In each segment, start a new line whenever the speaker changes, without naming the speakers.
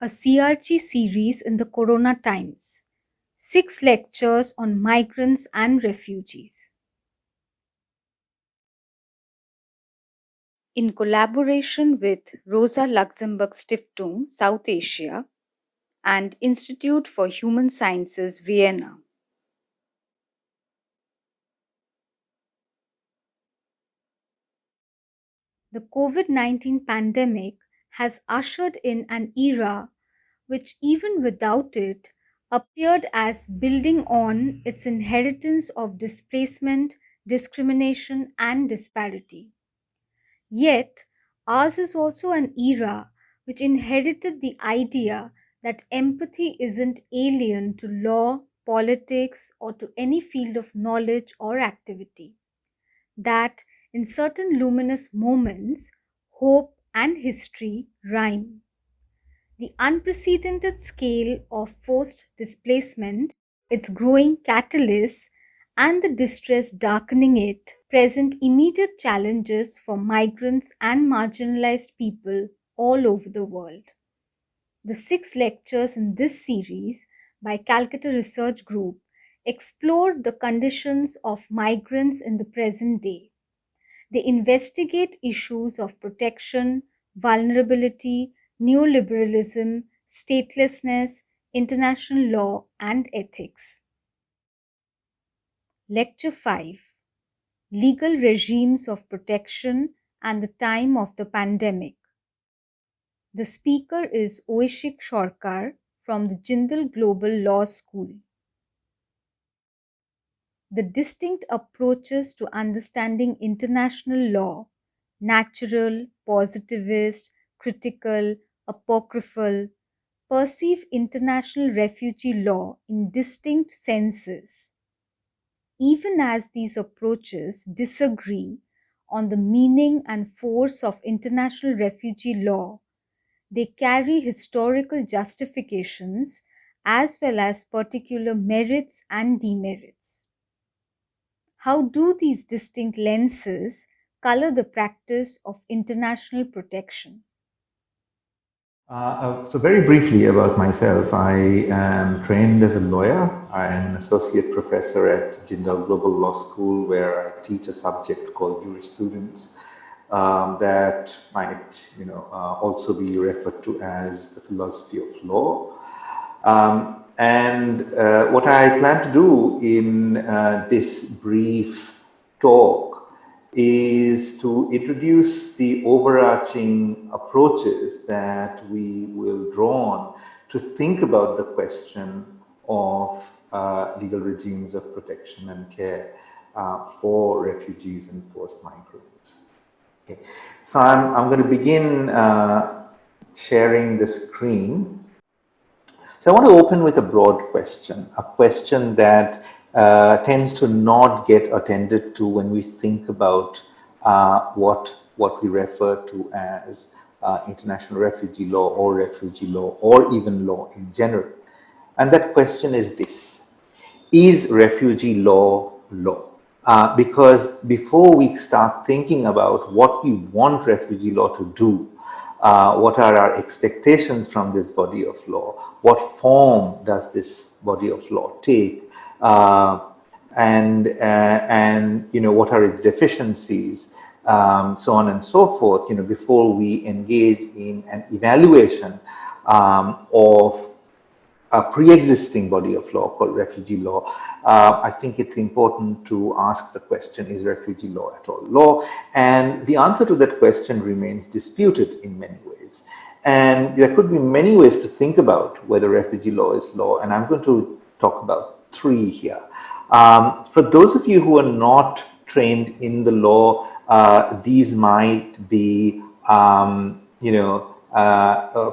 a CRG series in the Corona times. 6 lectures on migrants and refugees. In collaboration with Rosa Luxemburg Stiftung, South Asia, and Institute for Human Sciences, Vienna. The COVID-19 pandemic has ushered in an era which, even without it, appeared as building on its inheritance of displacement, discrimination, and disparity. Yet, ours is also an era which inherited the idea that empathy isn't alien to law, politics, or to any field of knowledge or activity. That in certain luminous moments, hope and history rhyme. The unprecedented scale of forced displacement, its growing catalysts, and the distress darkening it present immediate challenges for migrants and marginalized people all over the world. The 6 lectures in this series by Calcutta Research Group explore the conditions of migrants in the present day. They investigate issues of protection, vulnerability, neoliberalism, statelessness, international law, and ethics. Lecture 5: Legal Regimes of Protection and the Time of the Pandemic. The speaker is Oishik from the Jindal Global Law School. The distinct approaches to understanding international law, natural, positivist, critical, apocryphal, perceive international refugee law in distinct senses. Even as these approaches disagree on the meaning and force of international refugee law, they carry historical justifications as well as particular merits and demerits. How do these distinct lenses color the practice of international protection?
So very briefly about myself, I am trained as a lawyer. I am an associate professor at Jindal Global Law School, where I teach a subject called jurisprudence that might, also be referred to as the philosophy of law. And what I plan to do in this brief talk is to introduce the overarching approaches that we will draw on to think about the question of legal regimes of protection and care for refugees and forced migrants. Okay. So I'm going to begin sharing the screen. So I want to open with a broad question, a question that tends to not get attended to when we think about what we refer to as international refugee law or even law in general. And that question is this: is refugee law law? Because before we start thinking about what we want refugee law to do, what are our expectations from this body of law, what form does this body of law take, and what are its deficiencies, so on and so forth, before we engage in an evaluation of a pre-existing body of law called refugee law. I think it's important to ask the question, is refugee law at all law? And the answer to that question remains disputed in many ways. And there could be many ways to think about whether refugee law is law, and I'm going to talk about 3 here. For those of you who are not trained in the law, these might be,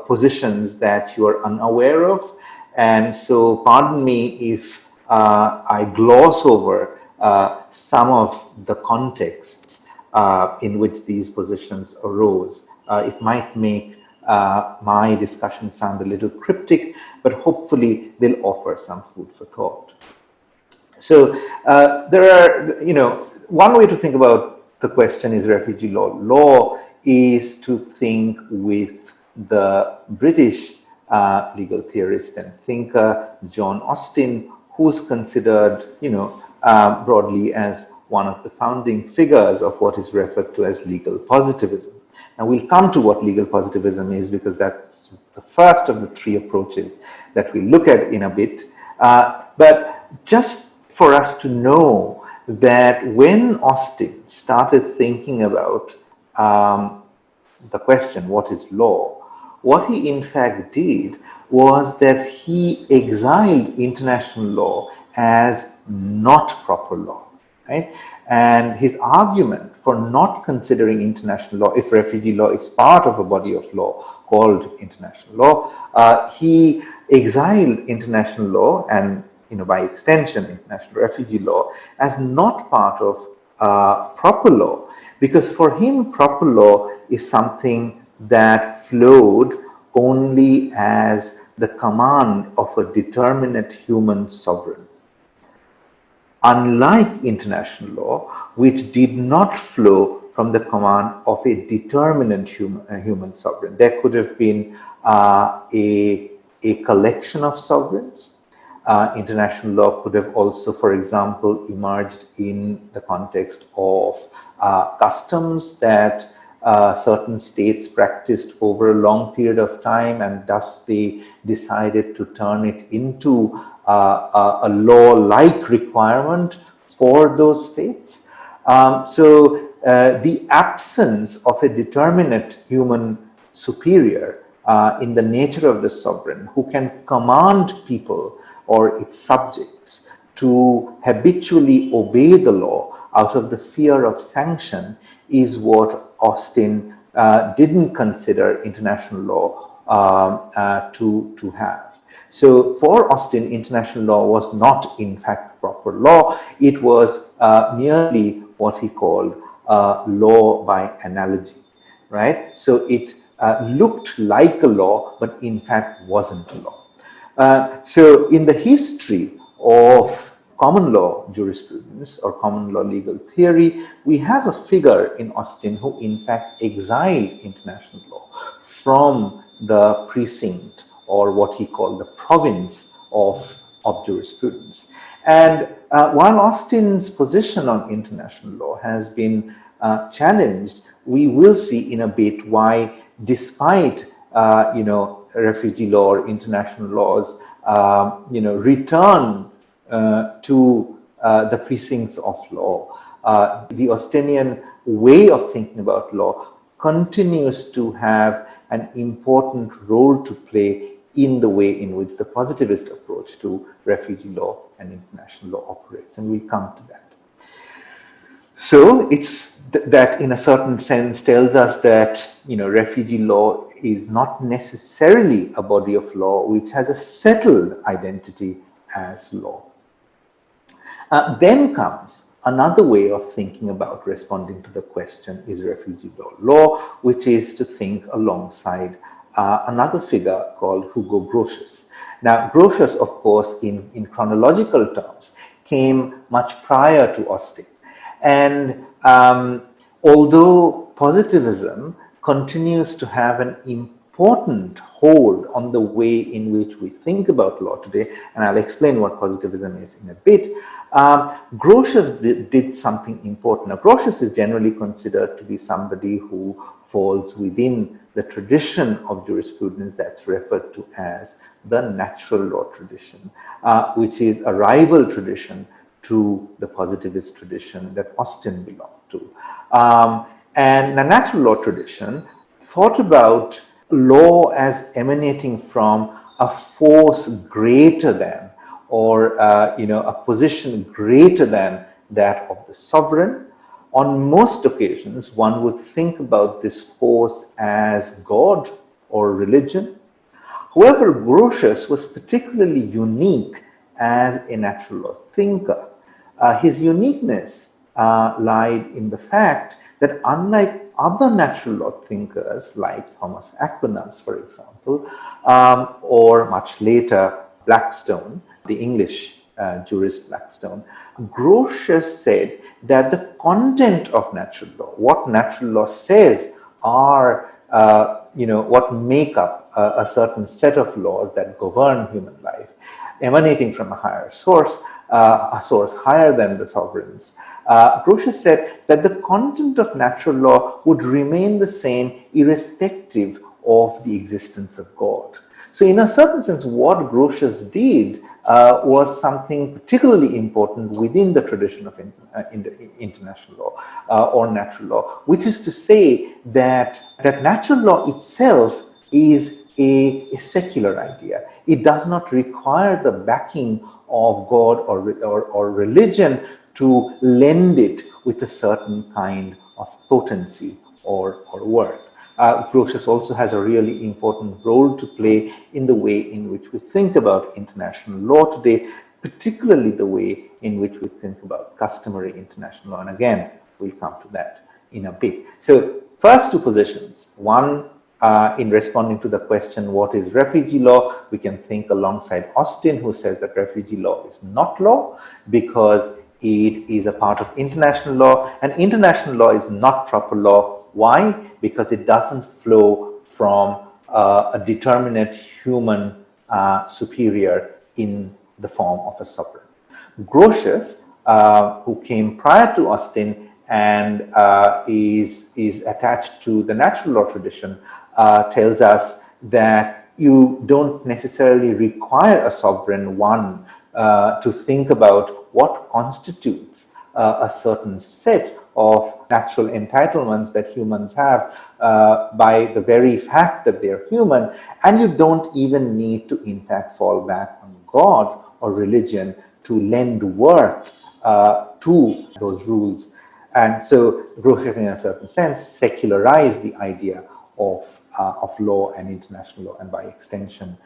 positions that you are unaware of. And so pardon me if I gloss over some of the contexts in which these positions arose. It might make my discussion sound a little cryptic, but hopefully they'll offer some food for thought. So there are, one way to think about the question, is refugee law law, is to think with the British legal theorist and thinker, John Austin, who's considered, broadly as one of the founding figures of what is referred to as legal positivism. Now, we'll come to what legal positivism is, because that's the first of the three approaches that we look at in a bit. But just for us to know that when Austin started thinking about the question, what is law? What he in fact did was that he exiled international law as not proper law, right? And his argument for not considering international law, if refugee law is part of a body of law called international law, he exiled international law and, by extension, international refugee law as not part of proper law, because for him, proper law is something that flowed only as the command of a determinate human sovereign. Unlike international law, which did not flow from the command of a determinate human sovereign. There could have been a collection of sovereigns. International law could have also, for example, emerged in the context of customs that certain states practiced over a long period of time, and thus they decided to turn it into a law-like requirement for those states. So the absence of a determinate human superior in the nature of the sovereign who can command people or its subjects to habitually obey the law out of the fear of sanction is what Austin didn't consider international law to have. So for Austin, international law was not in fact proper law. It was merely what he called law by analogy, right? So it looked like a law, but in fact wasn't a law. So in the history of common law jurisprudence or common law legal theory, we have a figure in Austin who in fact exiled international law from the precinct, or what he called the province of jurisprudence. And while Austin's position on international law has been challenged, we will see in a bit why, despite refugee law or international laws return to the precincts of law, the Austinian way of thinking about law continues to have an important role to play in the way in which the positivist approach to refugee law and international law operates, and we'll come to that. So it's that in a certain sense tells us that refugee law is not necessarily a body of law which has a settled identity as law. Then comes another way of thinking about responding to the question, is refugee law, which is to think alongside another figure called Hugo Grosses. Now, Grosses, of course, in chronological terms, came much prior to Austin. And although positivism continues to have an important hold on the way in which we think about law today, and I'll explain what positivism is in a bit, Grosses did something important. Now, Grosses is generally considered to be somebody who falls within the tradition of jurisprudence that's referred to as the natural law tradition, which is a rival tradition to the positivist tradition that Austin belonged to. And the natural law tradition thought about law as emanating from a force greater than, or a position greater than that of the sovereign. On most occasions, one would think about this force as God or religion. However, Grosses was particularly unique as a natural law thinker. His uniqueness lied in the fact that unlike other natural law thinkers like Thomas Aquinas, for example, or much later Blackstone, the English jurist Blackstone, Grosses said that the content of natural law, what natural law says, are what make up a certain set of laws that govern human life, emanating from a higher source, a source higher than the sovereigns. Grosses said that the content of natural law would remain the same irrespective of the existence of God. So in a certain sense, what Grosses did was something particularly important within the tradition of international law or natural law, which is to say that natural law itself is a secular idea. It does not require the backing of God or religion to lend it with a certain kind of potency or worth. Grosses also has a really important role to play in the way in which we think about international law today, particularly the way in which we think about customary international law. And again, we'll come to that in a bit. So first two positions, one in responding to the question, what is refugee law? We can think alongside Austin, who says that refugee law is not law because it is a part of international law, and international law is not proper law. Why? Because it doesn't flow from a determinate human superior in the form of a sovereign. Grosses, who came prior to Austin and is attached to the natural law tradition, tells us that you don't necessarily require a sovereign one to think about what constitutes a certain set of natural entitlements that humans have by the very fact that they're human, and you don't even need to in fact fall back on God or religion to lend worth to those rules. And so Grosses, in a certain sense, secularized the idea of law and international law, and by extension,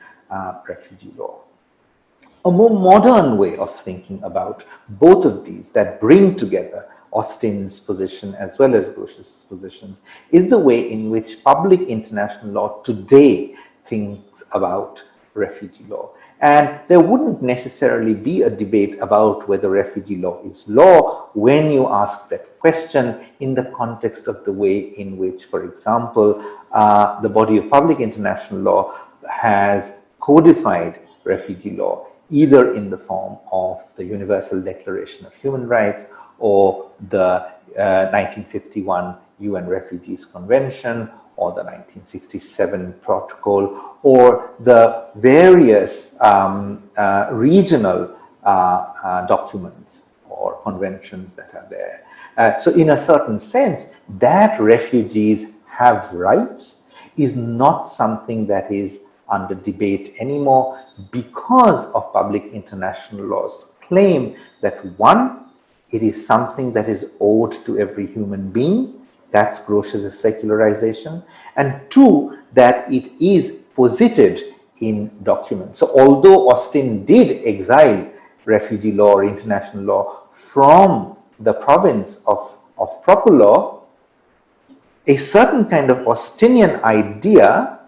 refugee law. A more modern way of thinking about both of these that bring together Austin's position as well as Grosses' positions is the way in which public international law today thinks about refugee law. And there wouldn't necessarily be a debate about whether refugee law is law when you ask that question in the context of the way in which, for example, the body of public international law has codified refugee law, either in the form of the Universal Declaration of Human Rights or the 1951 UN Refugees Convention or the 1967 Protocol or the various regional documents or conventions that are there. So in a certain sense, that refugees have rights is not something that is under debate anymore because of public international law's claim that one, it is something that is owed to every human being. That's Grosses' secularization. And two, that it is posited in documents. So although Austin did exile refugee law or international law from the province of proper law, a certain kind of Austinian idea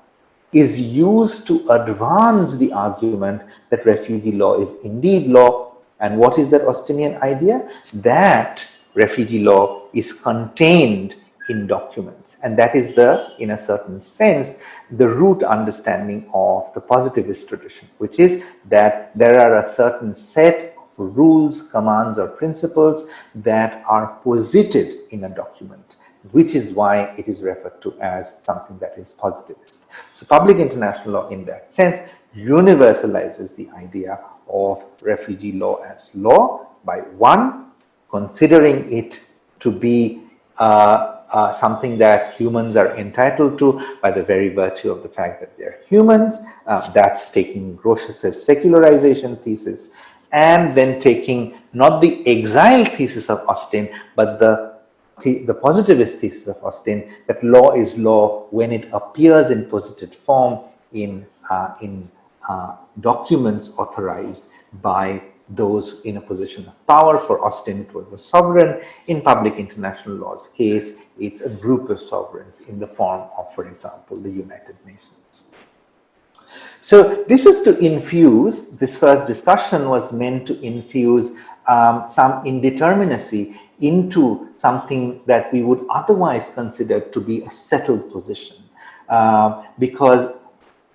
is used to advance the argument that refugee law is indeed law. And what is that Austinian idea? That refugee law is contained in documents. And that is in a certain sense, the root understanding of the positivist tradition, which is that there are a certain set of rules, commands, or principles that are posited in a document, which is why it is referred to as something that is positivist. So public international law in that sense universalizes the idea of refugee law as law by one, considering it to be something that humans are entitled to by the very virtue of the fact that they're humans. That's taking Grosses' secularization thesis, and then taking not the exile thesis of Austin, but the positivist thesis of Austin, that law is law when it appears in posited form in documents authorized by those in a position of power. For Austin, it was the sovereign. In public international law's case, it's a group of sovereigns in the form of, for example, the United Nations. So this is to infuse, this first discussion was meant to infuse some indeterminacy into something that we would otherwise consider to be a settled position. Because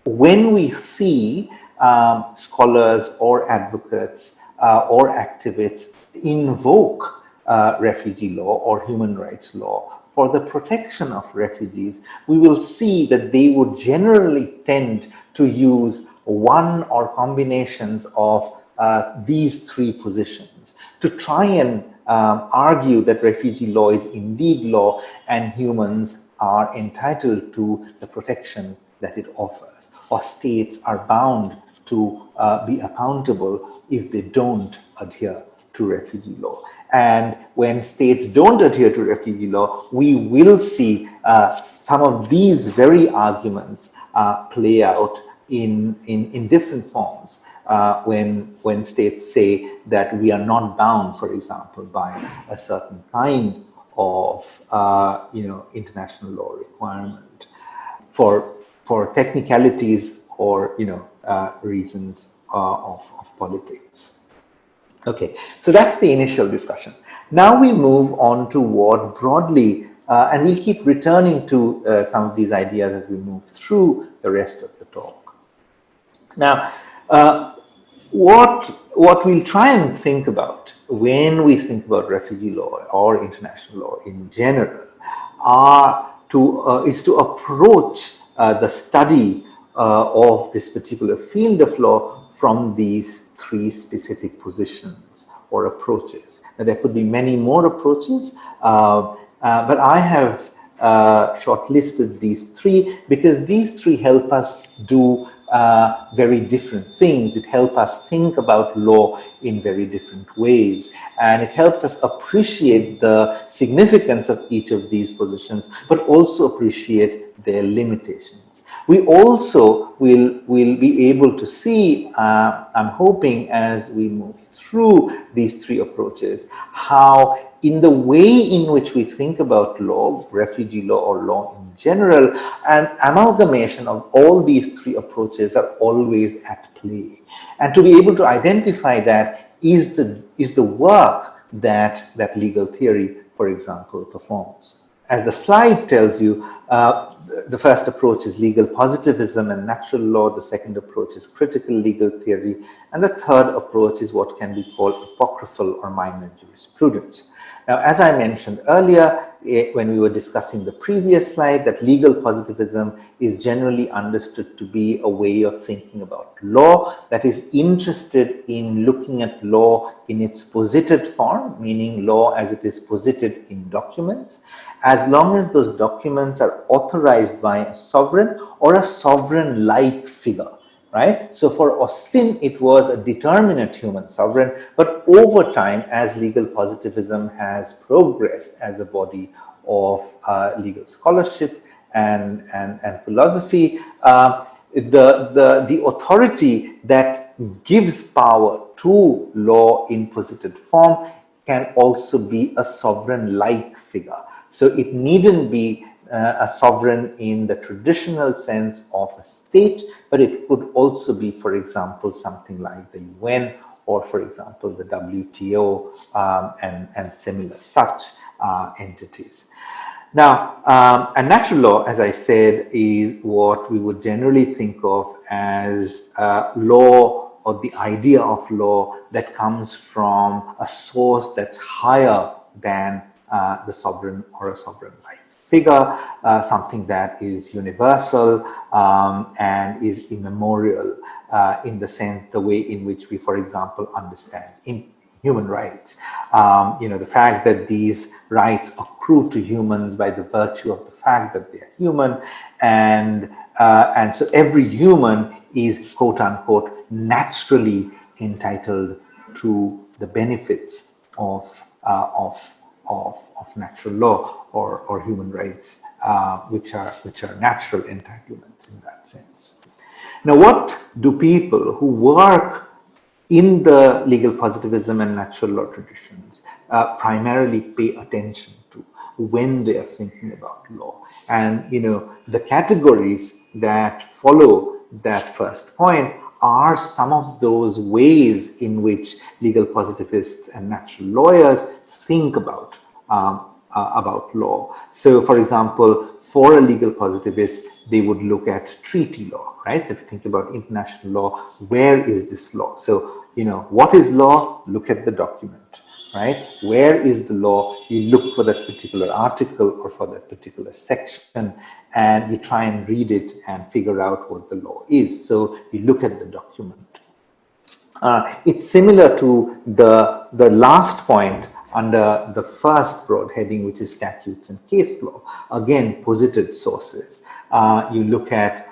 when we see scholars or advocates or activists invoke refugee law or human rights law for the protection of refugees, we will see that they would generally tend to use one or combinations of these three positions to try and argue that refugee law is indeed law and humans are entitled to the protection that it offers, or states are bound to be accountable if they don't adhere to refugee law. And when states don't adhere to refugee law, we will see some of these very arguments play out in different forms when states say that we are not bound, for example, by a certain kind of international law requirement for technicalities or reasons of politics. Okay, so that's the initial discussion. Now we move on to what broadly, and we'll keep returning to some of these ideas as we move through the rest of the talk. Now, what we'll try and think about when we think about refugee law or international law in general is to approach the study of this particular field of law from these three specific positions or approaches. Now, there could be many more approaches, but I have shortlisted these three because these three help us do very different things. It helps us think about law in very different ways, and it helps us appreciate the significance of each of these positions, but also appreciate their limitations. We also will be able to see, I'm hoping, as we move through these three approaches, how in the way in which we think about law, refugee law or law in general, an amalgamation of all these three approaches are always at play. And to be able to identify that is the work that legal theory, for example, performs. As the slide tells you, the first approach is legal positivism and natural law. The second approach is critical legal theory. And the third approach is what can be called apocryphal or minor jurisprudence. Now, as I mentioned earlier, when we were discussing the previous slide, that legal positivism is generally understood to be a way of thinking about law that is interested in looking at law in its posited form, meaning law as it is posited in documents, as long as those documents are authorized by a sovereign or a sovereign-like figure. Right? So for Austin, it was a determinate human sovereign, but over time, as legal positivism has progressed as a body of legal scholarship and philosophy, the authority that gives power to law in posited form can also be a sovereign-like figure. So it needn't be a sovereign in the traditional sense of a state, but it could also be, for example, something like the UN or, for example, the WTO and similar such entities. Now, and natural law, as I said, is what we would generally think of as law or the idea of law that comes from a source that's higher than the sovereign or a sovereign-like figure, something that is universal and is immemorial in the way in which we, for example, understand in human rights. The fact that these rights accrue to humans by the virtue of the fact that they are human, and so every human is, quote unquote, naturally entitled to the benefits of natural law or human rights, which are natural entitlements in that sense. Now, what do people who work in the legal positivism and natural law traditions primarily pay attention to when they are thinking about law? And the categories that follow that first point are some of those ways in which legal positivists and natural lawyers think about about law. So, for example, for a legal positivist, they would look at treaty law, right? If you think about international law, where is this law? So, what is law? Look at the document, right? Where is the law? You look for that particular article or for that particular section, and you try and read it and figure out what the law is. So you look at the document. It's similar to the last point under the first broad heading, which is statutes and case law. Again, posited sources. You look at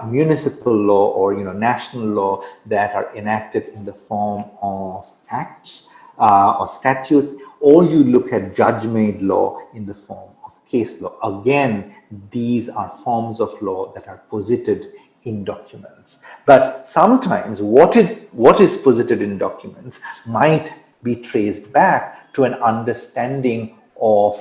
municipal law or national law that are enacted in the form of acts or statutes, or you look at judge-made law in the form of case law. Again, these are forms of law that are posited in documents. But sometimes what is posited in documents might be traced back to an understanding of,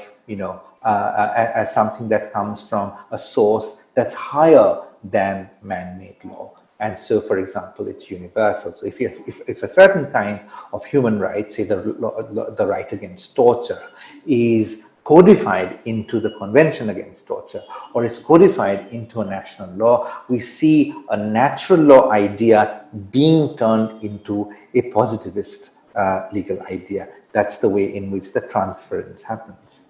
as something that comes from a source that's higher than man-made law. And so, for example, it's universal. So if a certain kind of human right, say the right against torture, is codified into the Convention Against Torture or is codified into a national law, we see a natural law idea being turned into a positivist legal idea. That's the way in which the transference happens.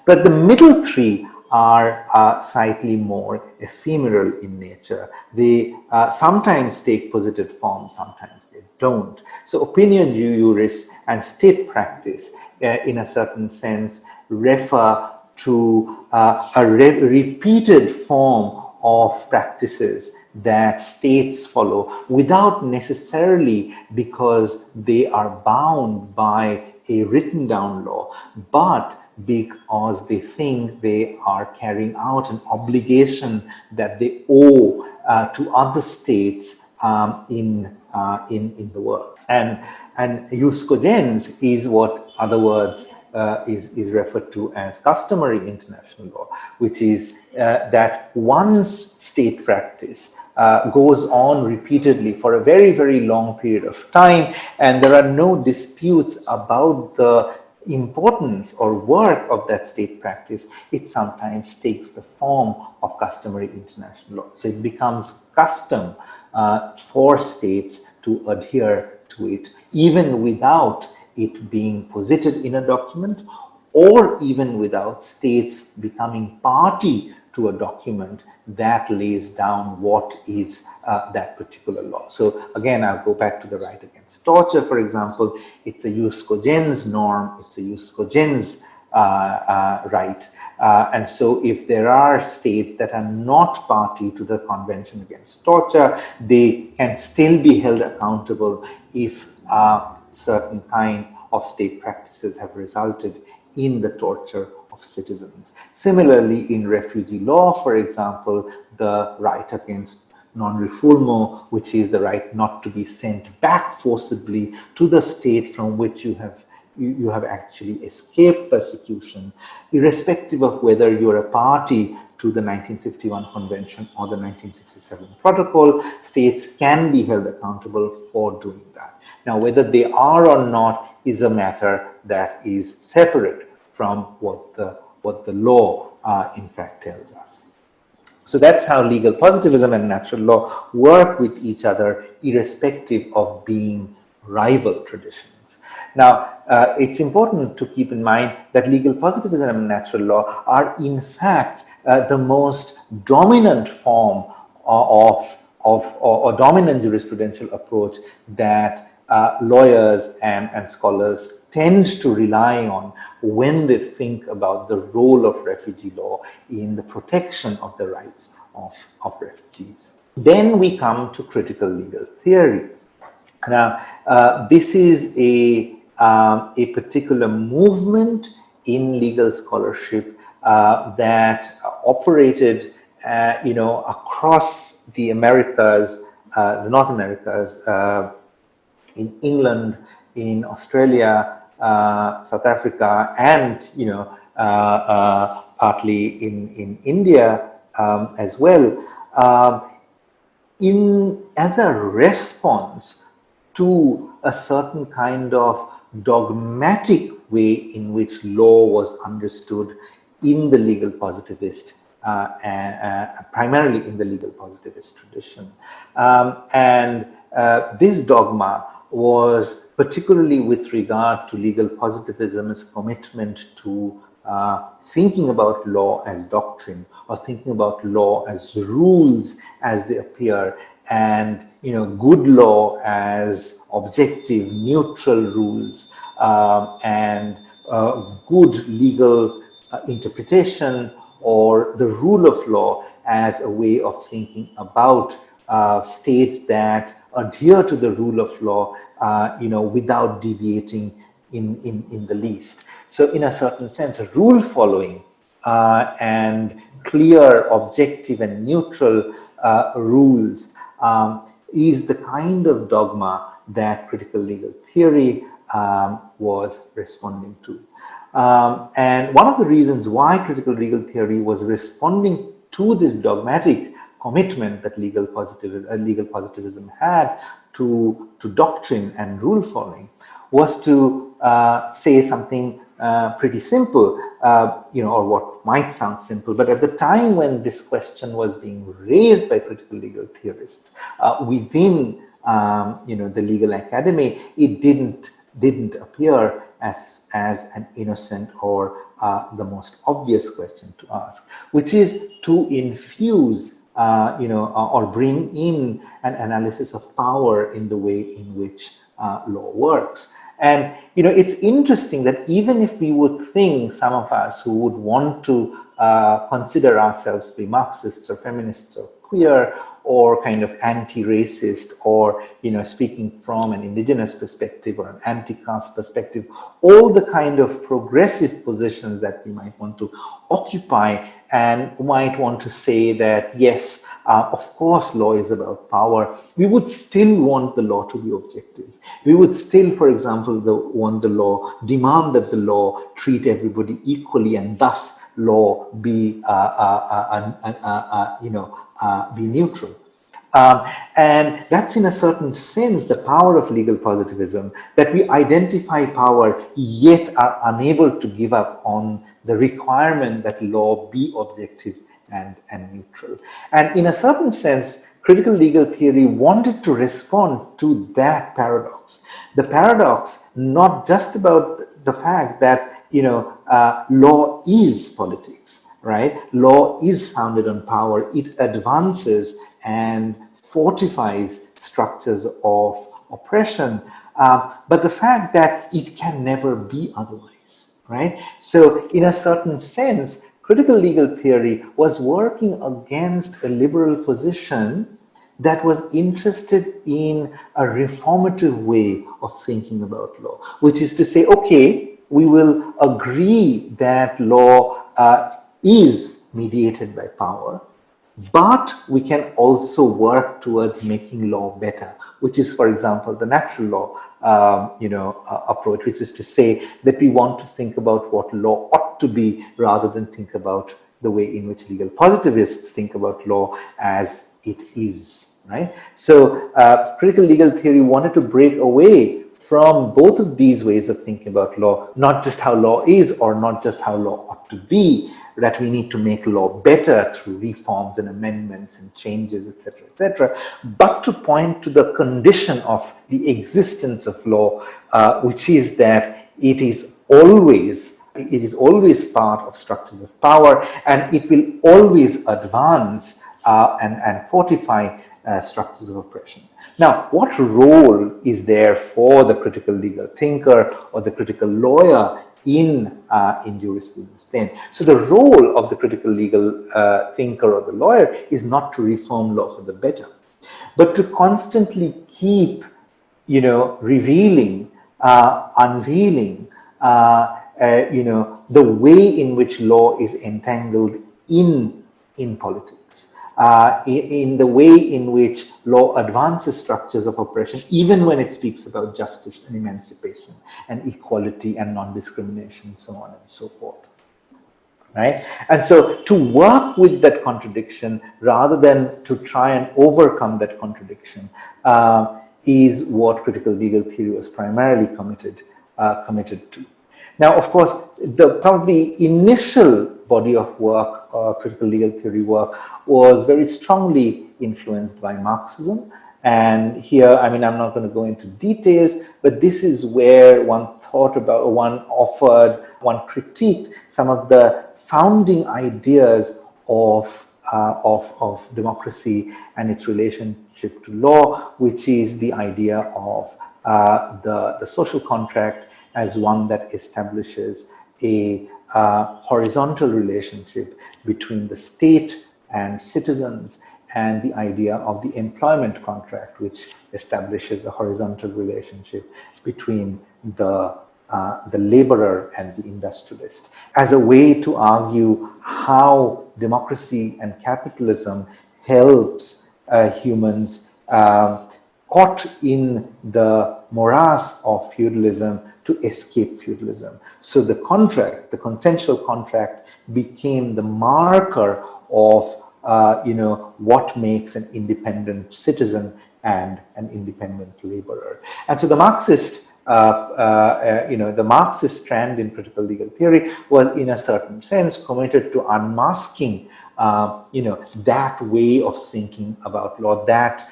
But the middle three are slightly more ephemeral in nature. They sometimes take posited form, sometimes they don't. So opinion juris and state practice, in a certain sense, refer to a repeated form of practices that states follow without necessarily because they are bound by a written down law, but because they think they are carrying out an obligation that they owe to other states in the world. And jus cogens is what other words is referred to as customary international law, which is that once state practice goes on repeatedly for a very, very long period of time, and there are no disputes about the importance or work of that state practice, it sometimes takes the form of customary international law. So it becomes custom for states to adhere to it, even without it being posited in a document, or even without states becoming party to a document that lays down what is that particular law. So again, I'll go back to the right against torture, for example. It's a jus cogens norm, it's a jus cogens right. And so if there are states that are not party to the Convention Against Torture, they can still be held accountable if certain kind of state practices have resulted in the torture of citizens. Similarly, in refugee law, for example, the right against non-refoulement, which is the right not to be sent back forcibly to the state from which you have actually escaped persecution, irrespective of whether you're a party to the 1951 Convention or the 1967 Protocol, states can be held accountable for doing that. Now, whether they are or not is a matter that is separate from what the law in fact tells us. So that's how legal positivism and natural law work with each other, irrespective of being rival traditions. Now, it's important to keep in mind that legal positivism and natural law are in fact the most dominant form or dominant jurisprudential approach that lawyers and scholars tend to rely on when they think about the role of refugee law in the protection of the rights of refugees. Then we come to critical legal theory. Now, this is a particular movement in legal scholarship that operated, across the Americas, the North Americas, in England, in Australia, South Africa, and partly in India as well, as a response to a certain kind of dogmatic way in which law was understood in the legal positivist, primarily in the legal positivist tradition. And this dogma was particularly with regard to legal positivism's commitment to thinking about law as doctrine, or thinking about law as rules as they appear, and good law as objective, neutral rules, and good legal interpretation, or the rule of law as a way of thinking about states that adhere to the rule of law, without deviating in the least. So in a certain sense, rule following and clear, objective, and neutral rules is the kind of dogma that critical legal theory was responding to. And one of the reasons why critical legal theory was responding to this dogmatic commitment that legal positivism had to doctrine and rule following was to say something pretty simple, or what might sound simple, but at the time when this question was being raised by critical legal theorists within the legal academy, it didn't appear as an innocent or the most obvious question to ask, which is to infuse or bring in an analysis of power in the way in which law works. And it's interesting that even if we would think, some of us who would want to consider ourselves to be Marxists or feminists or queer or kind of anti-racist, or speaking from an indigenous perspective or an anti-caste perspective, all the kind of progressive positions that we might want to occupy, and might want to say that yes, of course law is about power, we would still want the law to be objective. We would still, for example, demand that the law treat everybody equally, and thus law be be neutral. And that's in a certain sense the power of legal positivism, that we identify power yet are unable to give up on the requirement that law be objective and neutral. And in a certain sense, critical legal theory wanted to respond to that paradox. The paradox not just about the fact that law is politics, right? Law is founded on power. It advances and fortifies structures of oppression, but the fact that it can never be otherwise, right? So in a certain sense, critical legal theory was working against a liberal position that was interested in a reformative way of thinking about law, which is to say, okay, we will agree that law is mediated by power, but we can also work towards making law better, which is, for example, the natural law approach, which is to say that we want to think about what law ought to be rather than think about the way in which legal positivists think about law as it is, right? So critical legal theory wanted to break away from both of these ways of thinking about law, not just how law is or not just how law ought to be, that we need to make law better through reforms and amendments and changes, etc., but to point to the condition of the existence of law, which is that it is always part of structures of power, and it will always advance and fortify structures of oppression. Now, what role is there for the critical legal thinker or the critical lawyer in jurisprudence then? So the role of the critical legal thinker or the lawyer is not to reform law for the better, but to constantly keep, revealing, unveiling, the way in which law is entangled in politics. In the way in which law advances structures of oppression, even when it speaks about justice and emancipation and equality and non-discrimination, so on and so forth, right? And so to work with that contradiction rather than to try and overcome that contradiction is what critical legal theory was primarily committed to. Now, of course, some of the initial body of work, critical legal theory work, was very strongly influenced by Marxism. And here, I mean, I'm not going to go into details, but this is where one thought about, one offered, one critiqued some of the founding ideas of democracy and its relationship to law, which is the idea of the social contract as one that establishes a horizontal relationship between the state and citizens, and the idea of the employment contract, which establishes a horizontal relationship between the laborer and the industrialist, as a way to argue how democracy and capitalism helps humans caught in the morass of feudalism to escape feudalism. So the contract, the consensual contract, became the marker of what makes an independent citizen and an independent laborer. And so the Marxist, the Marxist strand in critical legal theory was, in a certain sense, committed to unmasking, that way of thinking about law, that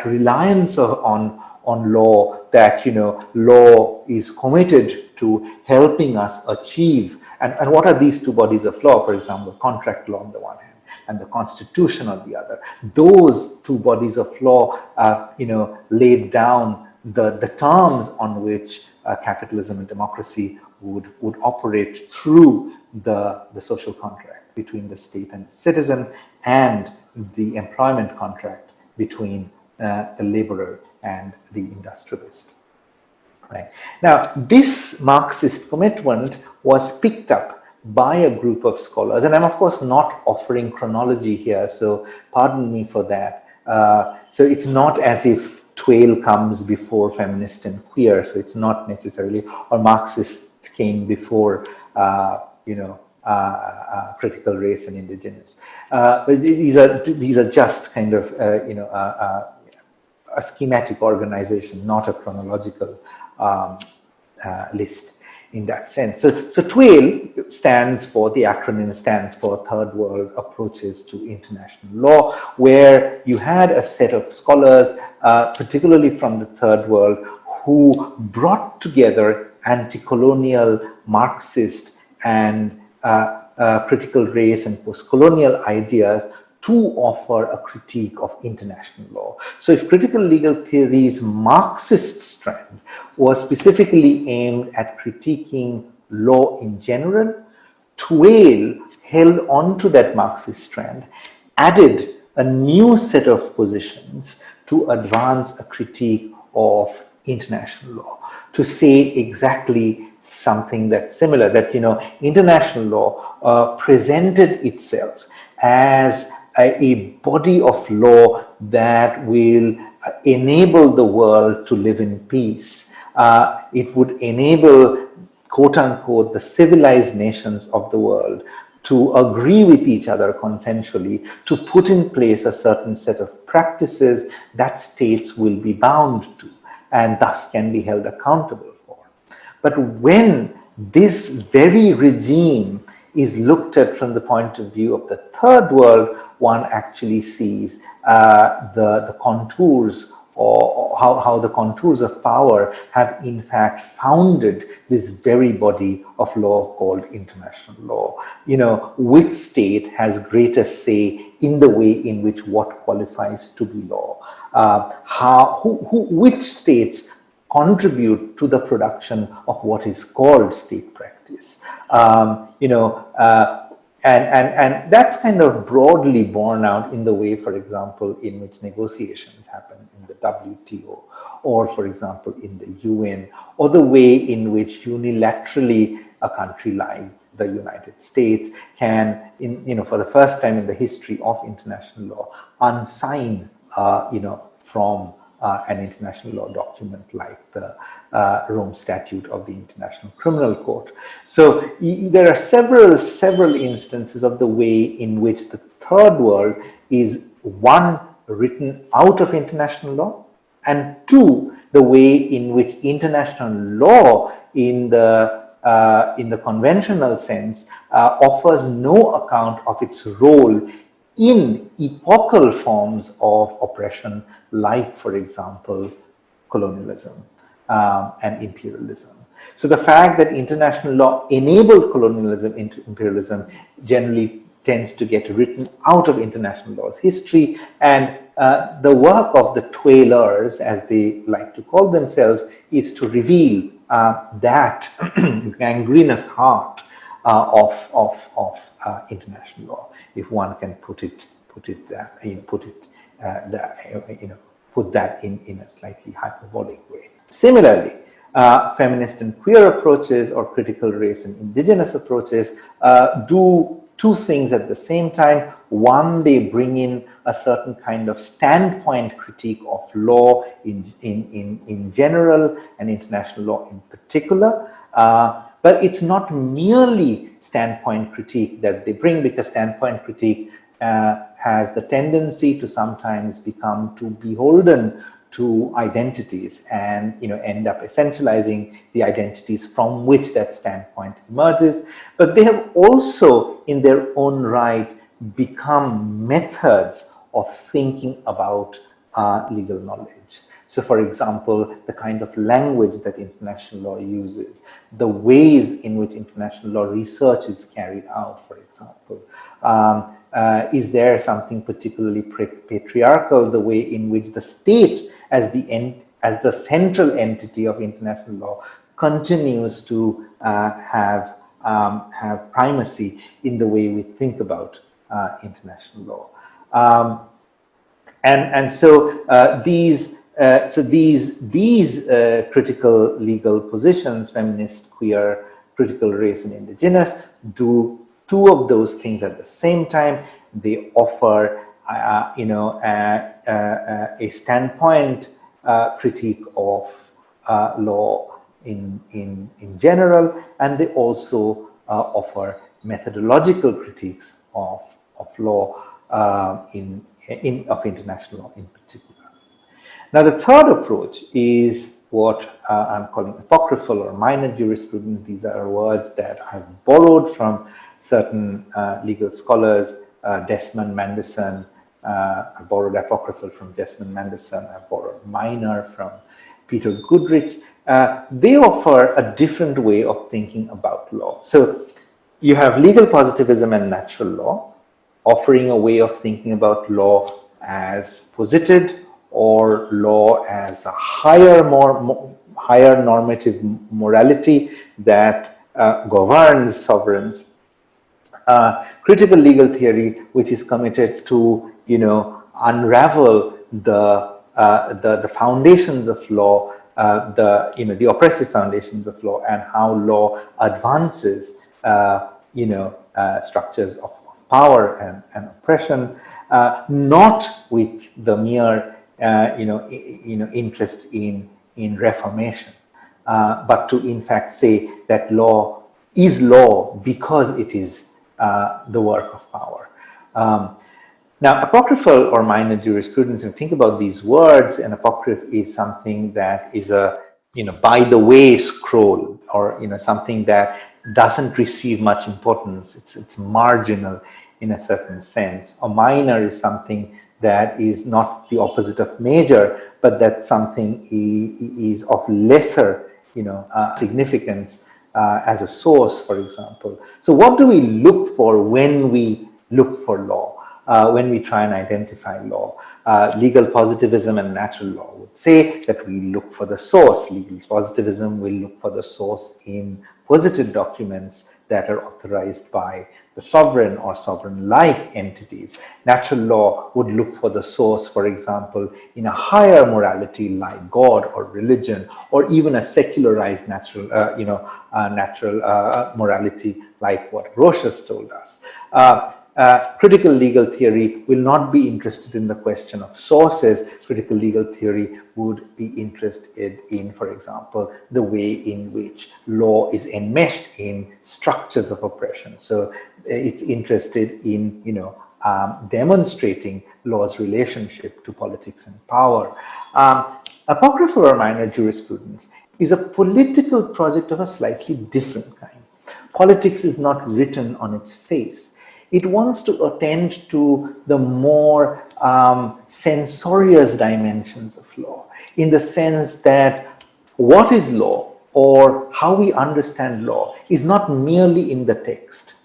reliance on law, that law is committed to helping us achieve. And what are these two bodies of law? For example, contract law on the one hand, and the Constitution on the other. Those two bodies of law, laid down the terms on which capitalism and democracy would operate through the social contract between the state and the citizen, and the employment contract between the laborer and the industrialist. Right. Now, this Marxist commitment was picked up by a group of scholars, and I'm of course not offering chronology here, so pardon me for that. So it's not as if Twail comes before feminist and queer, so it's not necessarily, or Marxist came before, critical race and indigenous. But these are just kind of, a schematic organization, not a chronological list in that sense. So TWAIL stands for, the acronym stands for Third World Approaches to International Law, where you had a set of scholars, particularly from the Third World, who brought together anti-colonial, Marxist, and critical race and post-colonial ideas to offer a critique of international law. So if critical legal theory's Marxist strand was specifically aimed at critiquing law in general, TWAIL held on to that Marxist strand, added a new set of positions to advance a critique of international law, to say exactly something that's similar, that international law presented itself as a body of law that will enable the world to live in peace. It would enable, quote unquote, the civilized nations of the world to agree with each other consensually, to put in place a certain set of practices that states will be bound to and thus can be held accountable for. But when this very regime is looked at from the point of view of the Third World, one actually sees the contours, or how the contours of power have in fact founded this very body of law called international law. Which state has greater say in the way in which what qualifies to be law? Which states contribute to the production of what is called state practice? And that's kind of broadly borne out in the way, for example, in which negotiations happen in the WTO, or for example in the UN, or the way in which unilaterally a country like the United States can, for the first time in the history of international law, unsign, from an international law document like the Rome Statute of the International Criminal Court. So there are several instances of the way in which the Third World is, one, written out of international law, and two, the way in which international law in the in the conventional sense, offers no account of its role in epochal forms of oppression, like, for example, colonialism and imperialism. So the fact that international law enabled colonialism, imperialism, generally tends to get written out of international law's history, and the work of the Twailers, as they like to call themselves, is to reveal that gangrenous heart of international law, if one can put that in a slightly hyperbolic way. Similarly, feminist and queer approaches, or critical race and indigenous approaches, do two things at the same time. One, they bring in a certain kind of standpoint critique of law in general and international law in particular. But it's not merely standpoint critique that they bring, because standpoint critique has the tendency to sometimes become too beholden to identities and end up essentializing the identities from which that standpoint emerges. But they have also in their own right become methods of thinking about legal knowledge. So, for example, the kind of language that international law uses, the ways in which international law research is carried out, for example. Is there something particularly patriarchal, the way in which the state as the central entity of international law continues to have primacy in the way we think about international law. So these critical legal positions, feminist, queer, critical race, and indigenous, do two of those things at the same time. They offer, a standpoint critique of law in general, and they also offer methodological critiques of law of international law in particular. Now, the third approach is what I'm calling apocryphal or minor jurisprudence. These are words that I've borrowed from certain legal scholars. Desmond Manderson, I borrowed apocryphal from Desmond Manderson. I borrowed minor from Peter Goodrich. They offer a different way of thinking about law. So you have legal positivism and natural law, offering a way of thinking about law as posited, or law as a higher normative morality that governs sovereigns. Critical legal theory, which is committed to unravel the foundations of law, the oppressive foundations of law, and how law advances structures of power and oppression, not with the mere interest in reformation, but to in fact say that law is law because it is the work of power. Now, apocryphal or minor jurisprudence, and think about these words, an apocryph is something that is a by the way scroll, or something that doesn't receive much importance. It's marginal in a certain sense. A minor is something that is not the opposite of major, but that something is of lesser significance as a source, for example. So what do we look for when we look for law? When we try and identify law? Legal positivism and natural law would say that we look for the source. Legal positivism will look for the source in posited documents that are authorized by the sovereign or sovereign-like entities. Natural law would look for the source, for example, in a higher morality like God or religion, or even a secularized natural morality like what Rosa told us. Critical legal theory will not be interested in the question of sources. Critical legal theory would be interested in, for example, the way in which law is enmeshed in structures of oppression. So it's interested in, demonstrating law's relationship to politics and power. Apocryphal or minor jurisprudence is a political project of a slightly different kind. Politics is not written on its face. It wants to attend to the more censorious dimensions of law, in the sense that what is law or how we understand law is not merely in the text.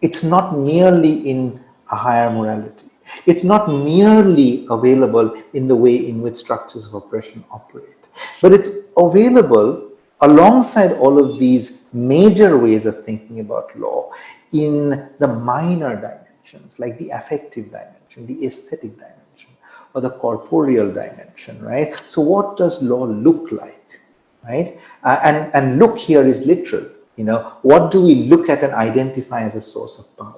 It's not merely in a higher morality. It's not merely available in the way in which structures of oppression operate, but it's available alongside all of these major ways of thinking about law in the minor dimensions, like the affective dimension, the aesthetic dimension, or the corporeal dimension, right? So what does law look like, right? And look here is literal. What do we look at and identify as a source of power?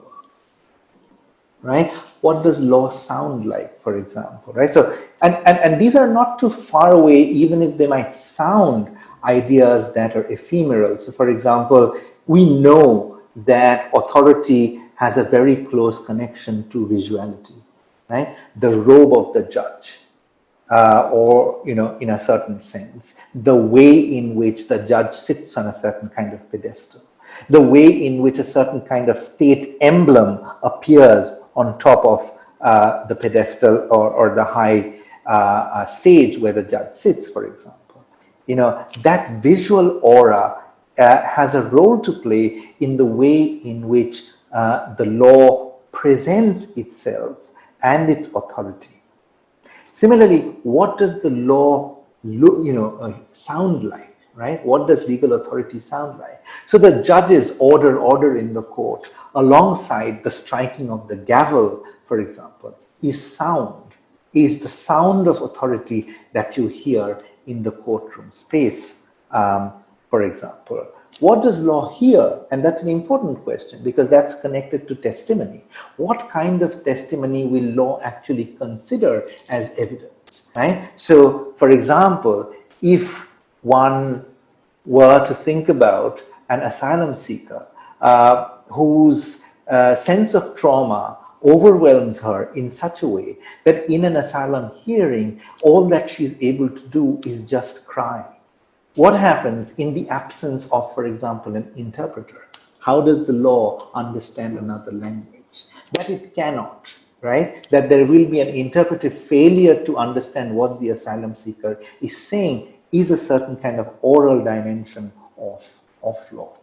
Right? What does law sound like, for example, right? So, and these are not too far away, even if they might sound ideas that are ephemeral. So, for example, we know that authority has a very close connection to visuality, right? The robe of the judge, or, in a certain sense, the way in which the judge sits on a certain kind of pedestal, the way in which a certain kind of state emblem appears on top of the pedestal or the high stage where the judge sits, for example. That visual aura has a role to play in the way in which the law presents itself and its authority. Similarly, what does the law sound like, right? What does legal authority sound like? So the judge's order in the court, alongside the striking of the gavel, for example, is the sound of authority that you hear in the courtroom space, for example. What does law hear? And that's an important question, because that's connected to testimony. What kind of testimony will law actually consider as evidence, right? So, for example, if one were to think about an asylum seeker whose sense of trauma overwhelms her in such a way that in an asylum hearing, all that she's able to do is just cry. What happens in the absence of, for example, an interpreter? How does the law understand another language? That it cannot, right? That there will be an interpretive failure to understand what the asylum seeker is saying is a certain kind of oral dimension of law.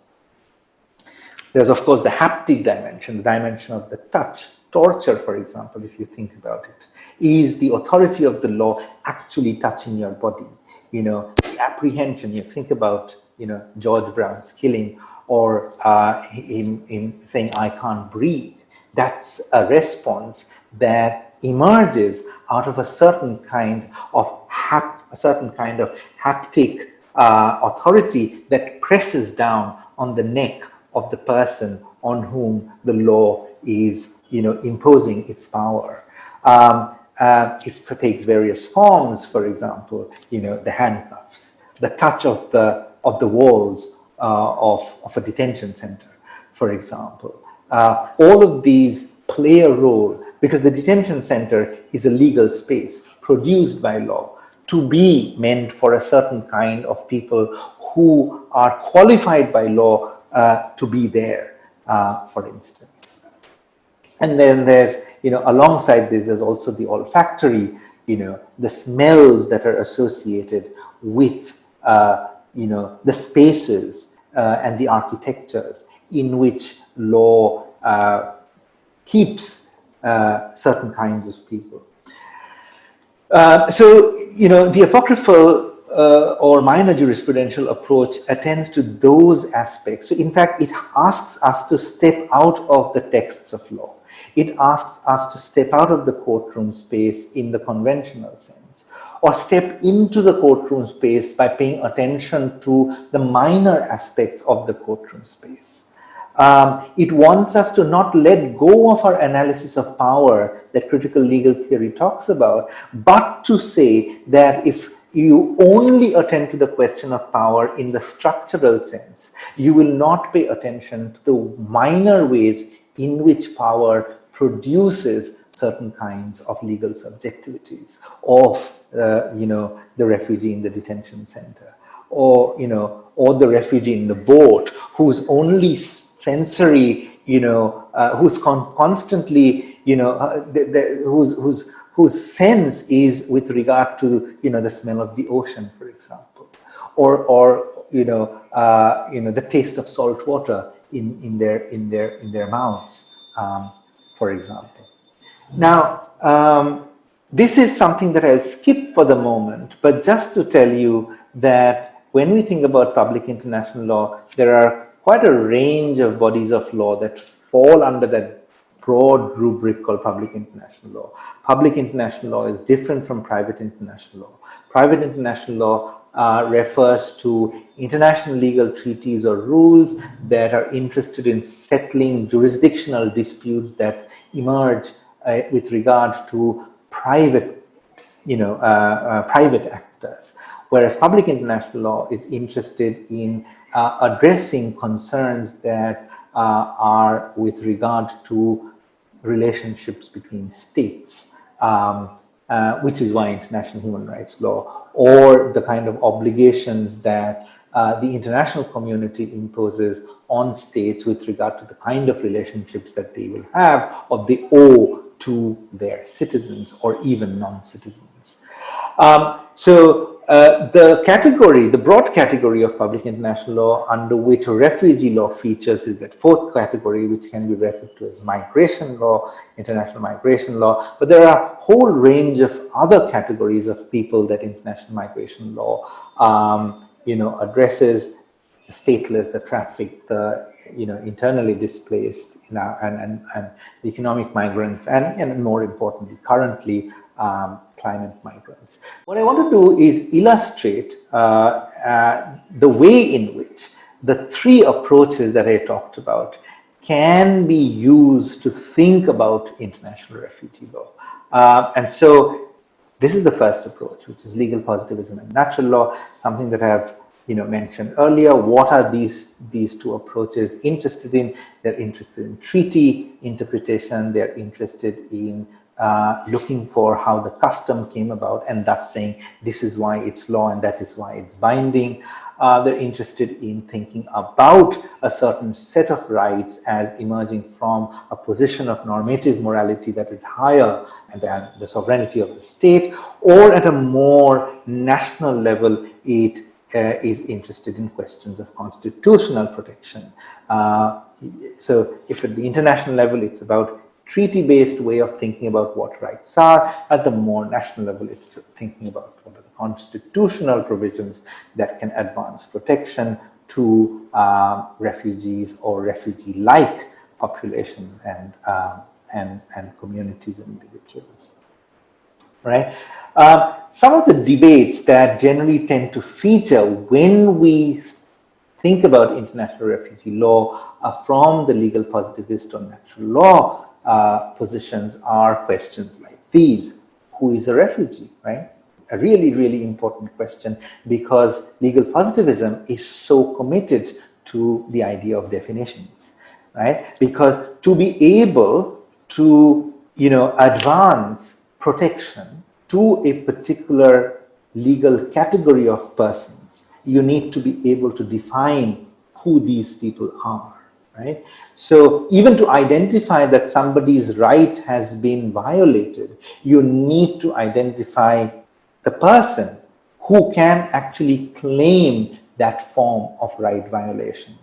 There's, of course, the haptic dimension, the dimension of the touch. Torture, for example, if you think about it, is the authority of the law actually touching your body. The apprehension, you think about, George Brown's killing, or him saying, I can't breathe. That's a response that emerges out of a certain kind of haptic authority that presses down on the neck of the person on whom the law is, imposing its power. It takes various forms. For example, the handcuffs, the touch of the walls of a detention center, for example. All of these play a role because the detention center is a legal space produced by law to be meant for a certain kind of people who are qualified by law to be there, for instance. And then there's, alongside this, there's also the olfactory, the smells that are associated with, the spaces and the architectures in which law keeps certain kinds of people. So, the apocryphal or minor jurisprudential approach attends to those aspects. So, in fact, it asks us to step out of the texts of law. It asks us to step out of the courtroom space in the conventional sense, or step into the courtroom space by paying attention to the minor aspects of the courtroom space. It wants us to not let go of our analysis of power that critical legal theory talks about, but to say that if you only attend to the question of power in the structural sense, you will not pay attention to the minor ways in which power produces certain kinds of legal subjectivities of, the refugee in the detention center, or, or the refugee in the boat whose only sensory, who's constantly, whose sense is with regard to, the smell of the ocean, for example, or the taste of salt water in their mouths, for example. Now, this is something that I'll skip for the moment, but just to tell you that when we think about public international law, there are quite a range of bodies of law that fall under that broad rubric called public international law. Public international law is different from private international law. Private international law refers to international legal treaties or rules that are interested in settling jurisdictional disputes that emerge with regard to private, private actors. Whereas public international law is interested in addressing concerns that are with regard to relationships between states, which is why international human rights law, or the kind of obligations that the international community imposes on states with regard to the kind of relationships that they will have or they owe to their citizens or even non-citizens. The broad category of public international law under which refugee law features is that fourth category, which can be referred to as migration law, international migration law. But there are a whole range of other categories of people that international migration law, addresses: the stateless, the trafficked, the internally displaced, and the economic migrants, and more importantly, currently, climate migrants. What I want to do is illustrate the way in which the three approaches that I talked about can be used to think about international refugee law. And so this is the first approach, which is legal positivism and natural law, something that I have mentioned earlier. What are these two approaches interested in? They're interested in treaty interpretation. They're interested in looking for how the custom came about and thus saying this is why it's law and that is why it's binding. They're interested in thinking about a certain set of rights as emerging from a position of normative morality that is higher than the sovereignty of the state, or at a more national level, it is interested in questions of constitutional protection. So if at the international level it's about treaty-based way of thinking about what rights are, at the more national level it's thinking about what are the constitutional provisions that can advance protection to refugees or refugee-like populations and communities and individuals. Right? Some of the debates that generally tend to feature when we think about international refugee law from the legal positivist or natural law positions are questions like these. Who is a refugee, right? A really, really important question, because legal positivism is so committed to the idea of definitions, right? Because to be able to, advance protection to a particular legal category of persons, you need to be able to define who these people are, right? So even to identify that somebody's right has been violated, you need to identify the person who can actually claim that form of right violation.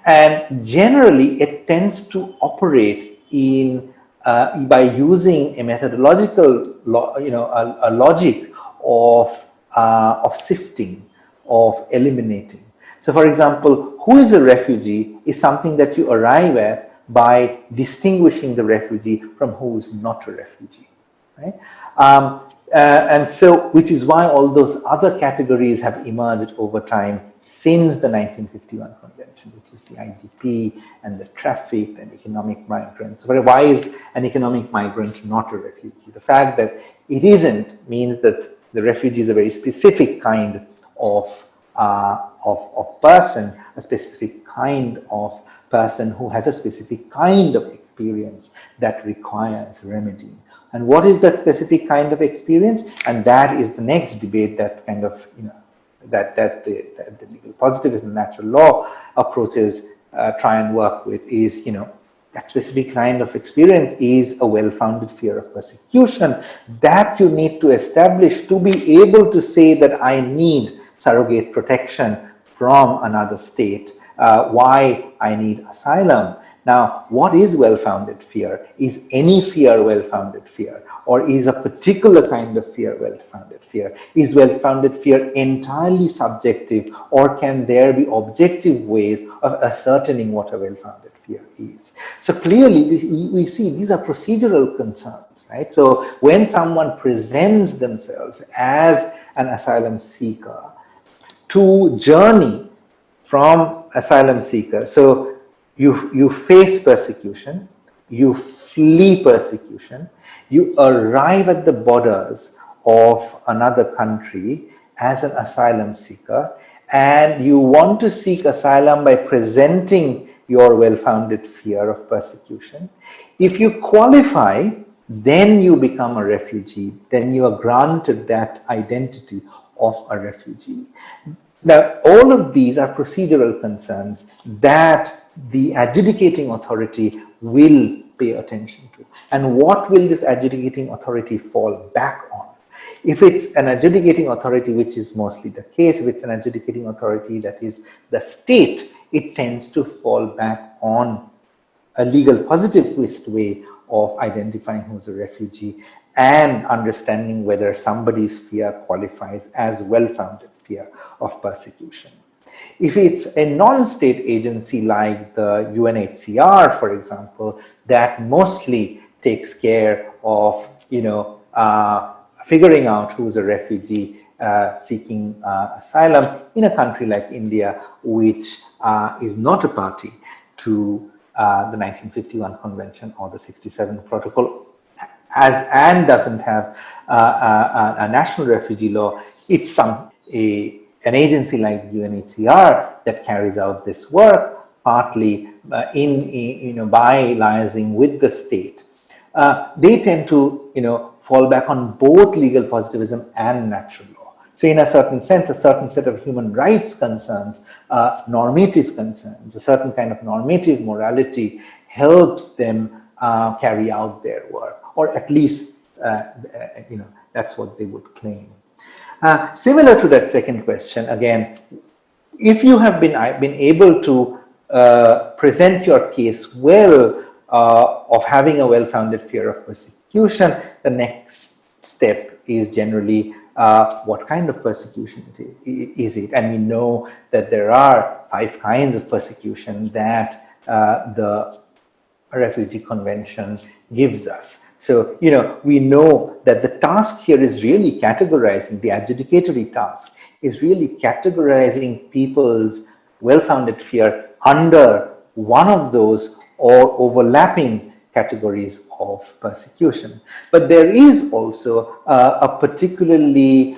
And generally, it tends to operate in by using a methodological, a logic of sifting, of eliminating. So, for example, who is a refugee is something that you arrive at by distinguishing the refugee from who is not a refugee, right? And so, which is why all those other categories have emerged over time since the 1951 Convention, which is the IDP and the trafficked and economic migrants. So why is an economic migrant not a refugee? The fact that it isn't means that the refugee is a very specific kind of person, a specific kind of person who has a specific kind of experience that requires remedy. And what is that specific kind of experience? And that is the next debate that kind of, that the legal positivist and natural law approaches try and work with is, that specific kind of experience is a well-founded fear of persecution that you need to establish to be able to say that I need surrogate protection from another state, why I need asylum. Now, what is well-founded fear? Is any fear well-founded fear? Or is a particular kind of fear well-founded fear? Is well-founded fear entirely subjective, or can there be objective ways of ascertaining what a well-founded fear is? So clearly we see these are procedural concerns, right? So when someone presents themselves as an asylum seeker, to journey from asylum seeker, so you face persecution, you flee persecution, you arrive at the borders of another country as an asylum seeker, and you want to seek asylum by presenting your well-founded fear of persecution. If you qualify, then you become a refugee, then you are granted that identity of a refugee. Now, all of these are procedural concerns that the adjudicating authority will pay attention to. And what will this adjudicating authority fall back on? If it's an adjudicating authority, which is mostly the case, if it's an adjudicating authority that is the state, it tends to fall back on a legal positivist way of identifying who's a refugee and understanding whether somebody's fear qualifies as well-founded fear of persecution. If it's a non-state agency like the UNHCR, for example, that mostly takes care of, figuring out who's a refugee seeking asylum in a country like India, which is not a party to the 1951 Convention or the 67 Protocol, and doesn't have a national refugee law, it's an agency like the UNHCR that carries out this work, partly by liaising with the state. They tend to fall back on both legal positivism and natural law. So in a certain sense, a certain set of human rights concerns, normative concerns, a certain kind of normative morality helps them carry out their work, or at least that's what they would claim. Similar to that second question, again, if you have been able to present your case well of having a well-founded fear of persecution, the next step is generally what kind of persecution is it? And we know that there are 5 kinds of persecution that the Refugee Convention gives us. So, we know that the task here is really categorizing, the adjudicatory task is really categorizing people's well-founded fear under one of those or overlapping categories of persecution. But there is also a particularly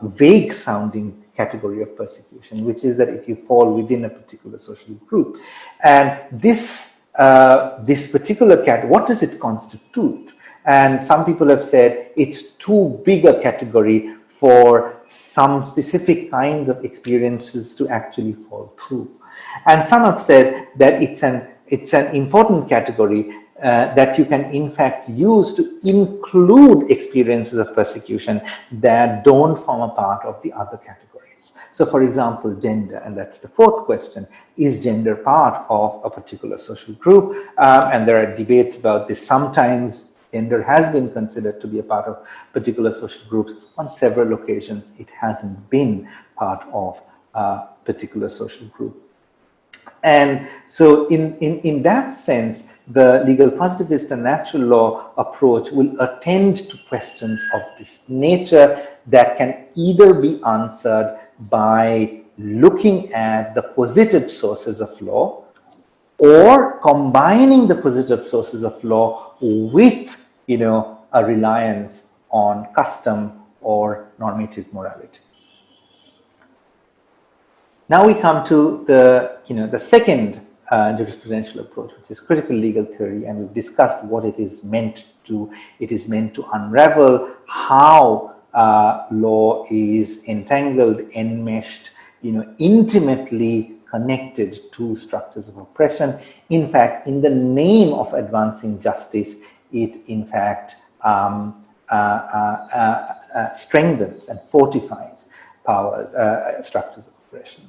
vague sounding category of persecution, which is that if you fall within a particular social group. And this particular category, what does it constitute? And some people have said it's too big a category for some specific kinds of experiences to actually fall through. And some have said that it's an important category that you can in fact use to include experiences of persecution that don't form a part of the other categories. So for example, gender, and that's the fourth question, is gender part of a particular social group? And there are debates about this. Sometimes gender has been considered to be a part of particular social groups. On several occasions, it hasn't been part of a particular social group. And so in that sense, the legal positivist and natural law approach will attend to questions of this nature that can either be answered by looking at the posited sources of law or combining the positive sources of law with, a reliance on custom or normative morality. Now we come to the second jurisprudential approach, which is critical legal theory, and we've discussed what it is meant to. It is meant to unravel how law is entangled, enmeshed, intimately connected to structures of oppression. In fact, in the name of advancing justice, it in fact strengthens and fortifies power structures of oppression.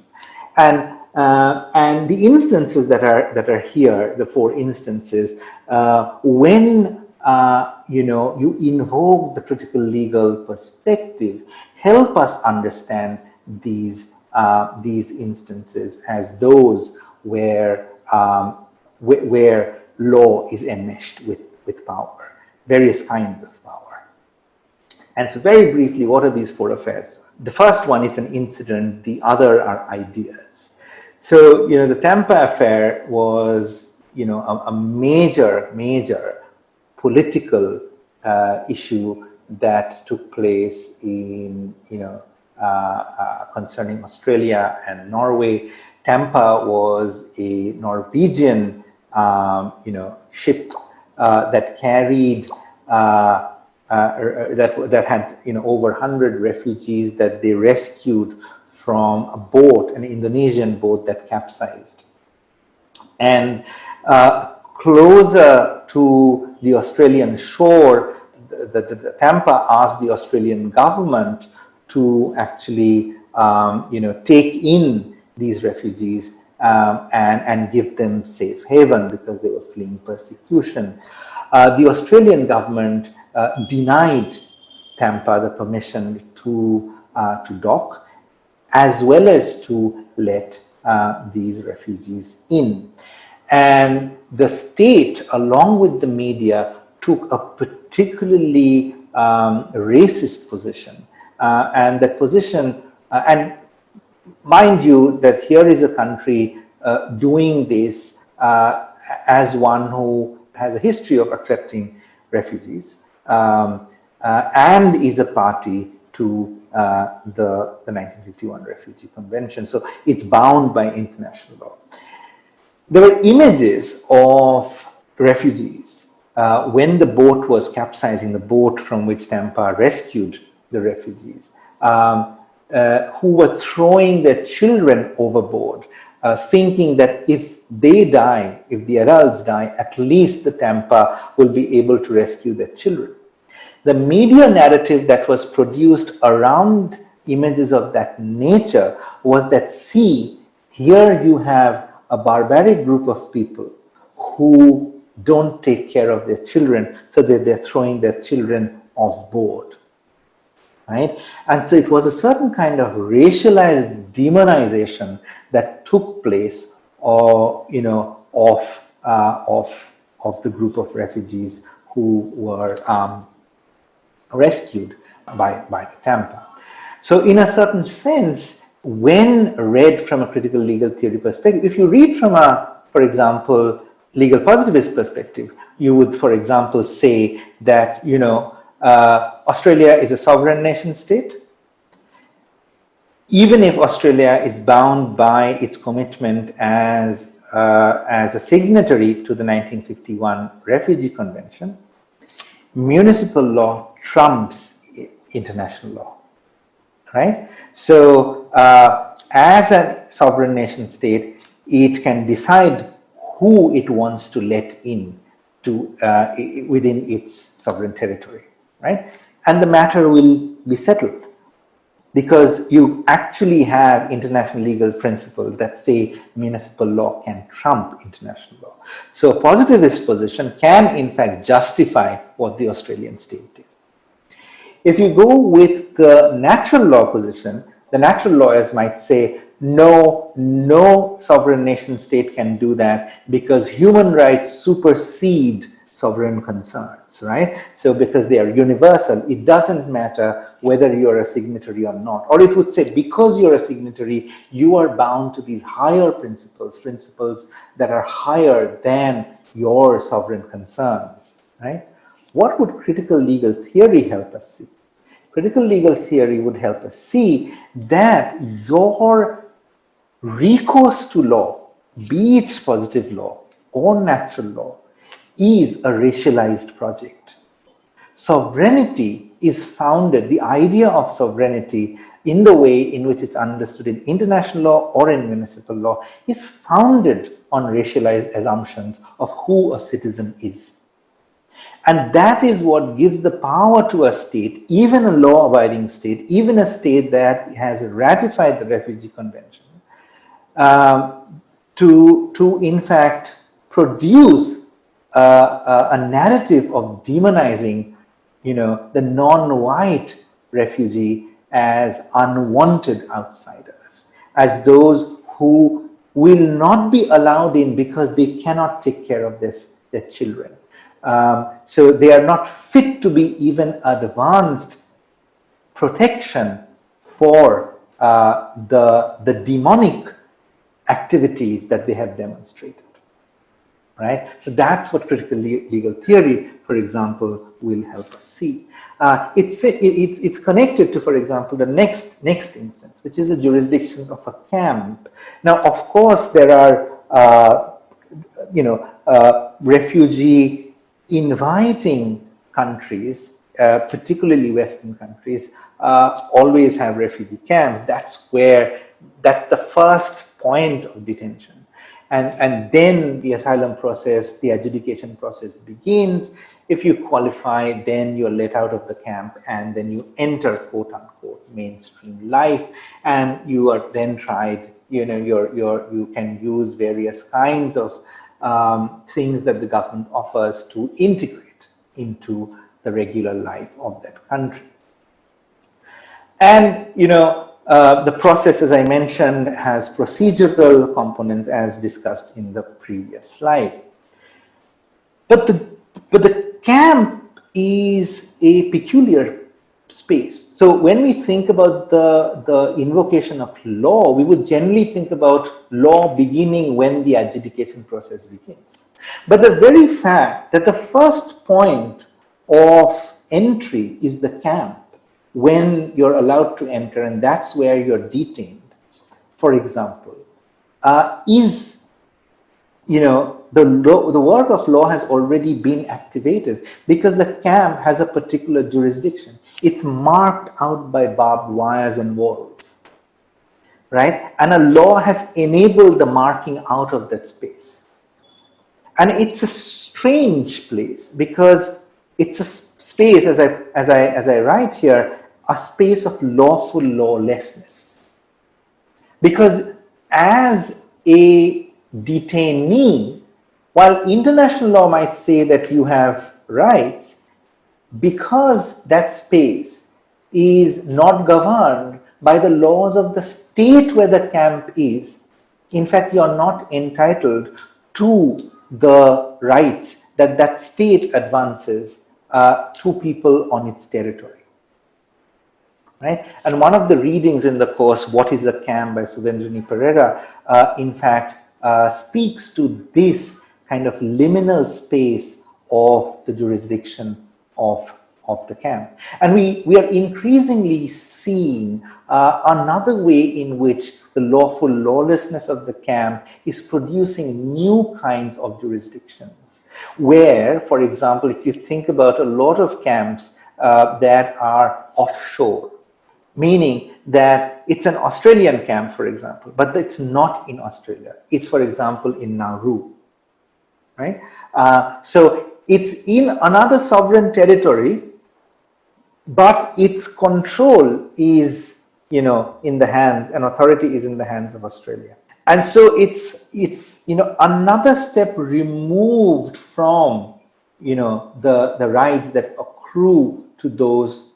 And the instances that are here, the 4 instances, when you invoke the critical legal perspective, help us understand these instances as those where law is enmeshed with power, various kinds of power. And so very briefly, what are these 4 affairs? The first one is an incident, the other are ideas. So, the Tampa affair was, a major political issue that took place in, concerning Australia and Norway. Tampa was a Norwegian, ship that carried that had over 100 refugees that they rescued from a boat, an Indonesian boat that capsized. And closer to the Australian shore, the Tampa asked the Australian government to actually take in these refugees and give them safe haven because they were fleeing persecution. The Australian government denied Tampa the permission to dock, as well as to let these refugees in. And the state, along with the media, took a particularly racist position. And that position, and mind you, that here is a country doing this as one who has a history of accepting refugees, and is a party to the 1951 Refugee Convention. So it's bound by international law. There were images of refugees when the boat was capsizing, the boat from which Tampa rescued the refugees, who were throwing their children overboard, thinking that if they die, if the adults die, at least the Tampa will be able to rescue their children. The media narrative that was produced around images of that nature was that, see, here you have a barbaric group of people who don't take care of their children, so that they're throwing their children off board. Right? And so it was a certain kind of racialized demonization that took place, of the group of refugees who were rescued by the Tampa. So in a certain sense, when read from a critical legal theory perspective, if you read from a, for example, legal positivist perspective, you would, for example, say that, Australia is a sovereign nation state. Even if Australia is bound by its commitment as a signatory to the 1951 Refugee Convention, municipal law trumps international law, right? So as a sovereign nation state, it can decide who it wants to let in to within its sovereign territory, right? And the matter will be settled, because you actually have international legal principles that say municipal law can trump international law. So a positivist position can in fact justify what the Australian state did. If you go with the natural law position, the natural lawyers might say, no sovereign nation state can do that because human rights supersede sovereign concerns, right? So because they are universal, it doesn't matter whether you're a signatory or not. Or it would say, because you're a signatory, you are bound to these higher principles that are higher than your sovereign concerns, right? What would critical legal theory help us see? Critical legal theory would help us see that your recourse to law, be it positive law or natural law, is a racialized project. Sovereignty is founded, the idea of sovereignty in the way in which it's understood in international law or in municipal law is founded on racialized assumptions of who a citizen is. And that is what gives the power to a state, even a law-abiding state, even a state that has ratified the Refugee Convention, to in fact produce a narrative of demonizing, the non-white refugee as unwanted outsiders, as those who will not be allowed in because they cannot take care of their children. So they are not fit to be even advanced protection for the demonic activities that they have demonstrated. Right? So that's what critical legal theory, for example, will help us see. It's connected to, for example, the next instance, which is the jurisdictions of a camp. Now, of course, there are refugee inviting countries, particularly Western countries, always have refugee camps. That's the first point of detention. And then the asylum process, the adjudication process begins. If you qualify, then you're let out of the camp and then you enter, quote unquote, mainstream life, and you are then tried, you can use various kinds of things that the government offers to integrate into the regular life of that country. And, the process, as I mentioned, has procedural components as discussed in the previous slide. But the camp is a peculiar space. So when we think about the invocation of law, we would generally think about law beginning when the adjudication process begins. But the very fact that the first point of entry is the camp, when you're allowed to enter, and that's where you're detained, for example, is, the work of law has already been activated because the camp has a particular jurisdiction. It's marked out by barbed wires and walls, right? And a law has enabled the marking out of that space. And it's a strange place because it's a space, as I write here, a space of lawful lawlessness. Because as a detainee, while international law might say that you have rights, because that space is not governed by the laws of the state where the camp is, in fact, you are not entitled to the rights that that state advances to people on its territory. Right? And one of the readings in the course, What is a Camp by Subendrini Pereira, in fact, speaks to this kind of liminal space of the jurisdiction of the camp. And we are increasingly seeing another way in which the lawful lawlessness of the camp is producing new kinds of jurisdictions. Where, for example, if you think about a lot of camps that are offshore, meaning that it's an Australian camp, for example, but it's not in Australia. It's, for example, in Nauru, right? So it's in another sovereign territory, but its control is, in the hands, and authority is in the hands of Australia. And so it's another step removed from, the rights that accrue to those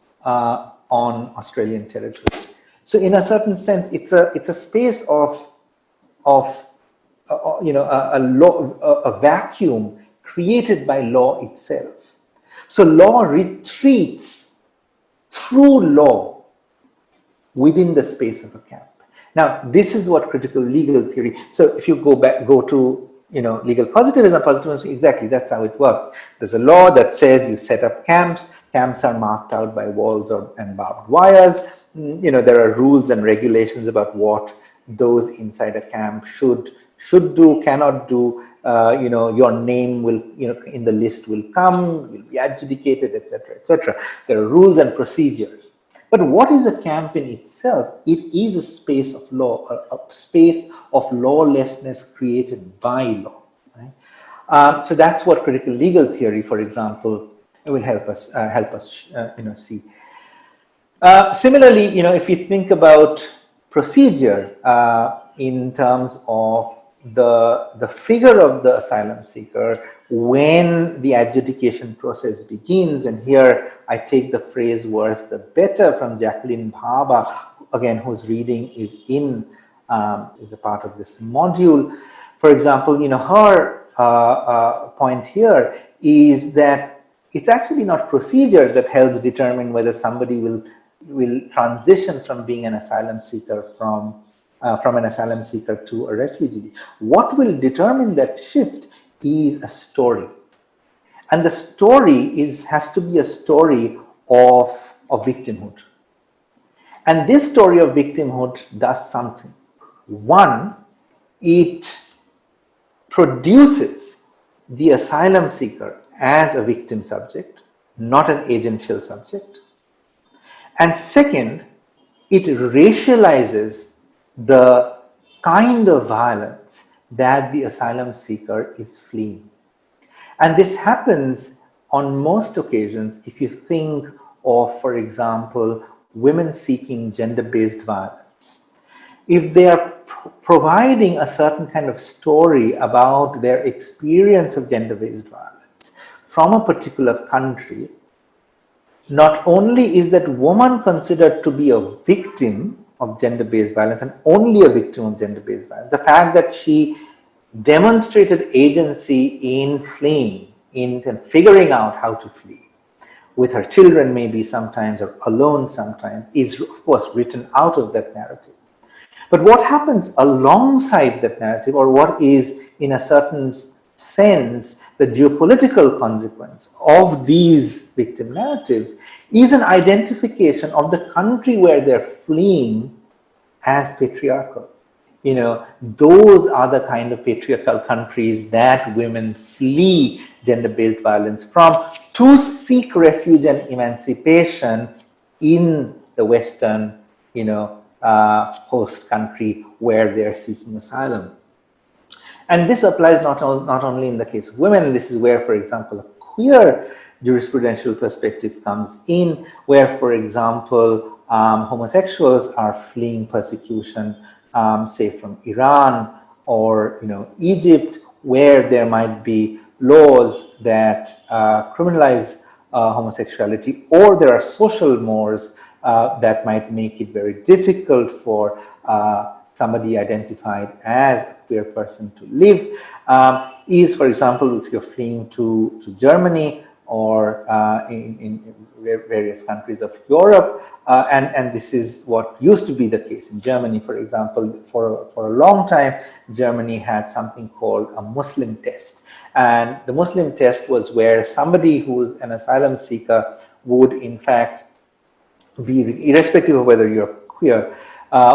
on Australian territory. So in a certain sense, it's a space of a vacuum created by law itself. So law retreats through law within the space of a camp. Now, this is what critical legal theory. So if you go to legal positivism, exactly, that's how it works. There's a law that says you set up camps. Camps are marked out by walls and barbed wires. There are rules and regulations about what those inside a camp should do, cannot do, your name will, in the list will come, will be adjudicated, etc., etc. There are rules and procedures. But what is a camp in itself? It is a space of law, a space of lawlessness created by law. Right? So that's what critical legal theory, for example, will help us see. Similarly, if you think about procedure in terms of the figure of the asylum seeker when the adjudication process begins, and here I take the phrase "worse the better" from Jacqueline Bhaba, again, whose reading is is a part of this module. For example, her point here is that it's actually not procedures that help determine whether somebody will transition from being an asylum seeker from an asylum seeker to a refugee. What will determine that shift is a story, and the story has to be a story of victimhood. And this story of victimhood does something. One, it produces the asylum seeker as a victim subject, not an agential subject. And second, it racializes the kind of violence that the asylum seeker is fleeing. And this happens on most occasions if you think of, for example, women seeking gender-based violence. If they are providing a certain kind of story about their experience of gender-based violence from a particular country, not only is that woman considered to be a victim of gender-based violence and only a victim of gender-based violence, the fact that she demonstrated agency in fleeing, in figuring out how to flee, with her children maybe sometimes or alone sometimes, is of course written out of that narrative. But what happens alongside that narrative, or what is in a certain sense the geopolitical consequence of these victim narratives, is an identification of the country where they're fleeing as patriarchal. Those are the kind of patriarchal countries that women flee gender-based violence from to seek refuge and emancipation in the Western, host country where they're seeking asylum. And this applies not only in the case of women. This is where, for example, a queer jurisprudential perspective comes in, where, for example, homosexuals are fleeing persecution, say from Iran or Egypt, where there might be laws that criminalize homosexuality, or there are social mores that might make it very difficult for somebody identified as a queer person to live, is, for example, if you're fleeing to Germany or in various countries of Europe, and this is what used to be the case in Germany. For example, for a long time, Germany had something called a Muslim test. And the Muslim test was where somebody who was an asylum seeker would in fact be, irrespective of whether you're queer,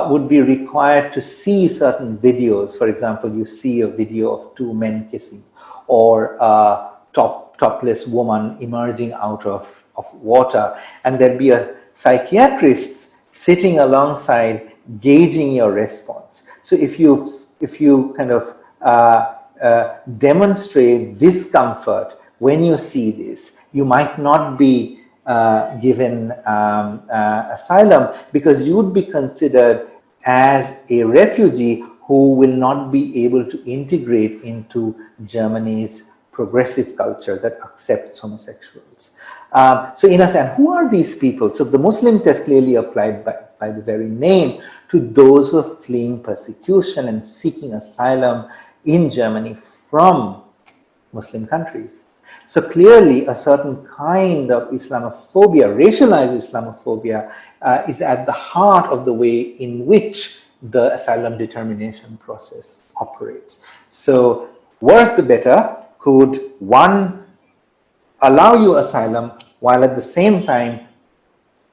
would be required to see certain videos. For example, you see a video of two men kissing, or a topless woman emerging out of water, and there'll be a psychiatrist sitting alongside gauging your response. So if you kind of demonstrate discomfort when you see this, you might not be given asylum, because you would be considered as a refugee who will not be able to integrate into Germany's progressive culture that accepts homosexuals. So in a sense, who are these people? So the Muslim test clearly applied by the very name to those who are fleeing persecution and seeking asylum in Germany from Muslim countries. So clearly a certain kind of Islamophobia, racialized Islamophobia, is at the heart of the way in which the asylum determination process operates. So worse the better could, one, allow you asylum while at the same time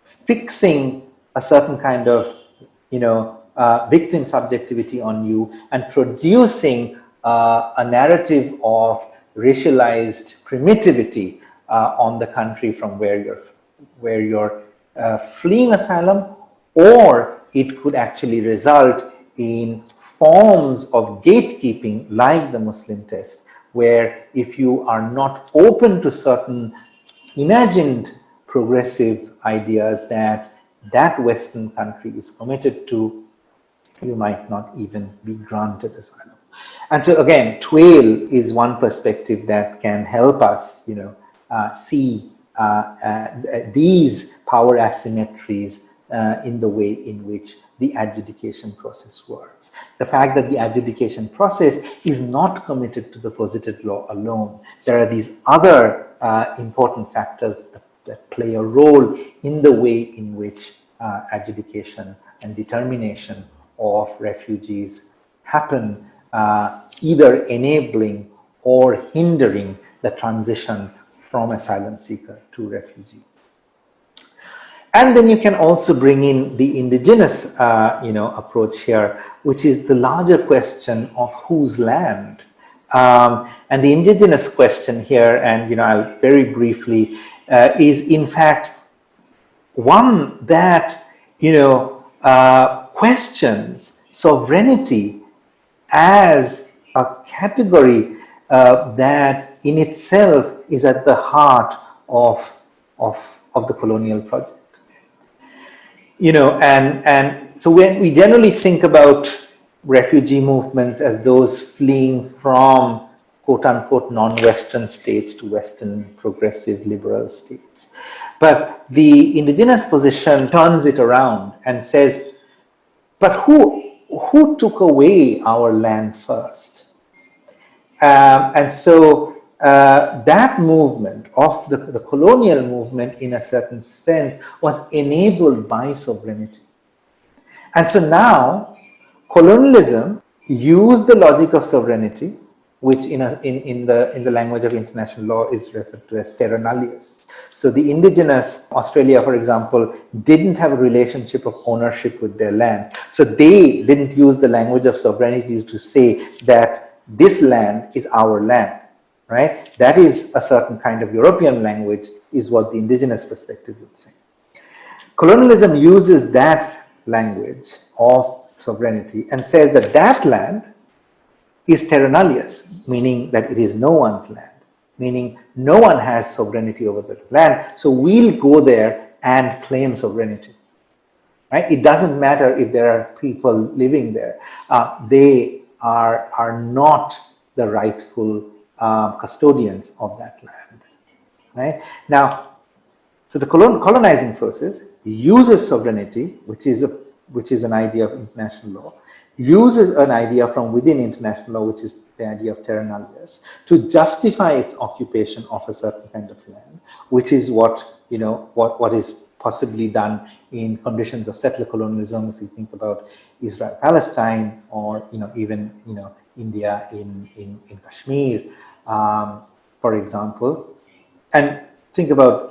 fixing a certain kind of victim subjectivity on you and producing a narrative of racialized primitivity on the country from where you're fleeing asylum, or it could actually result in forms of gatekeeping like the Muslim test, where if you are not open to certain imagined progressive ideas that Western country is committed to, you might not even be granted asylum. And so again, Twail is one perspective that can help us, see these power asymmetries in the way in which the adjudication process works. The fact that the adjudication process is not committed to the positive law alone. There are these other important factors that play a role in the way in which adjudication and determination of refugees happen, either enabling or hindering the transition from asylum seeker to refugee. And then you can also bring in the indigenous, approach here, which is the larger question of whose land. And the indigenous question here, and I'll very briefly, is in fact one that questions sovereignty as a category that in itself is at the heart of the colonial project. And so when we generally think about refugee movements as those fleeing from quote unquote non-Western states to Western progressive liberal states. But the indigenous position turns it around and says, but who took away our land first? And so that movement of the colonial movement, in a certain sense, was enabled by sovereignty. And so now colonialism used the logic of sovereignty, which in the language of international law is referred to as terra nullius. So the indigenous Australia, for example, didn't have a relationship of ownership with their land. So they didn't use the language of sovereignty to say that this land is our land, right? That is a certain kind of European language, is what the indigenous perspective would say. Colonialism uses that language of sovereignty and says that that land is terra nullius, meaning that it is no one's land, meaning no one has sovereignty over the land, so we'll go there and claim sovereignty. Right? It doesn't matter if there are people living there. They are not the rightful custodians of that land. Right? Now, so the colonizing forces uses sovereignty, which is an idea of international law, uses an idea from within international law, which is the idea of terra nullius, to justify its occupation of a certain kind of land, which is what is possibly done in conditions of settler colonialism. If you think about Israel, Palestine, or even India in Kashmir, for example, and think about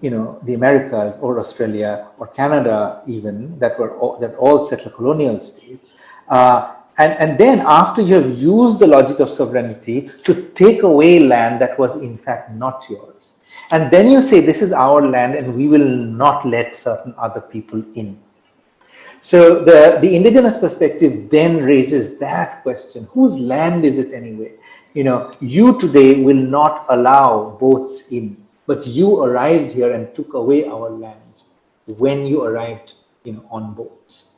the Americas or Australia or Canada, even that all settler colonial states. And then after you have used the logic of sovereignty to take away land that was in fact not yours, and then you say this is our land and we will not let certain other people in. So the indigenous perspective then raises that question: whose land is it anyway? You today will not allow boats in, but you arrived here and took away our lands when you arrived on boats.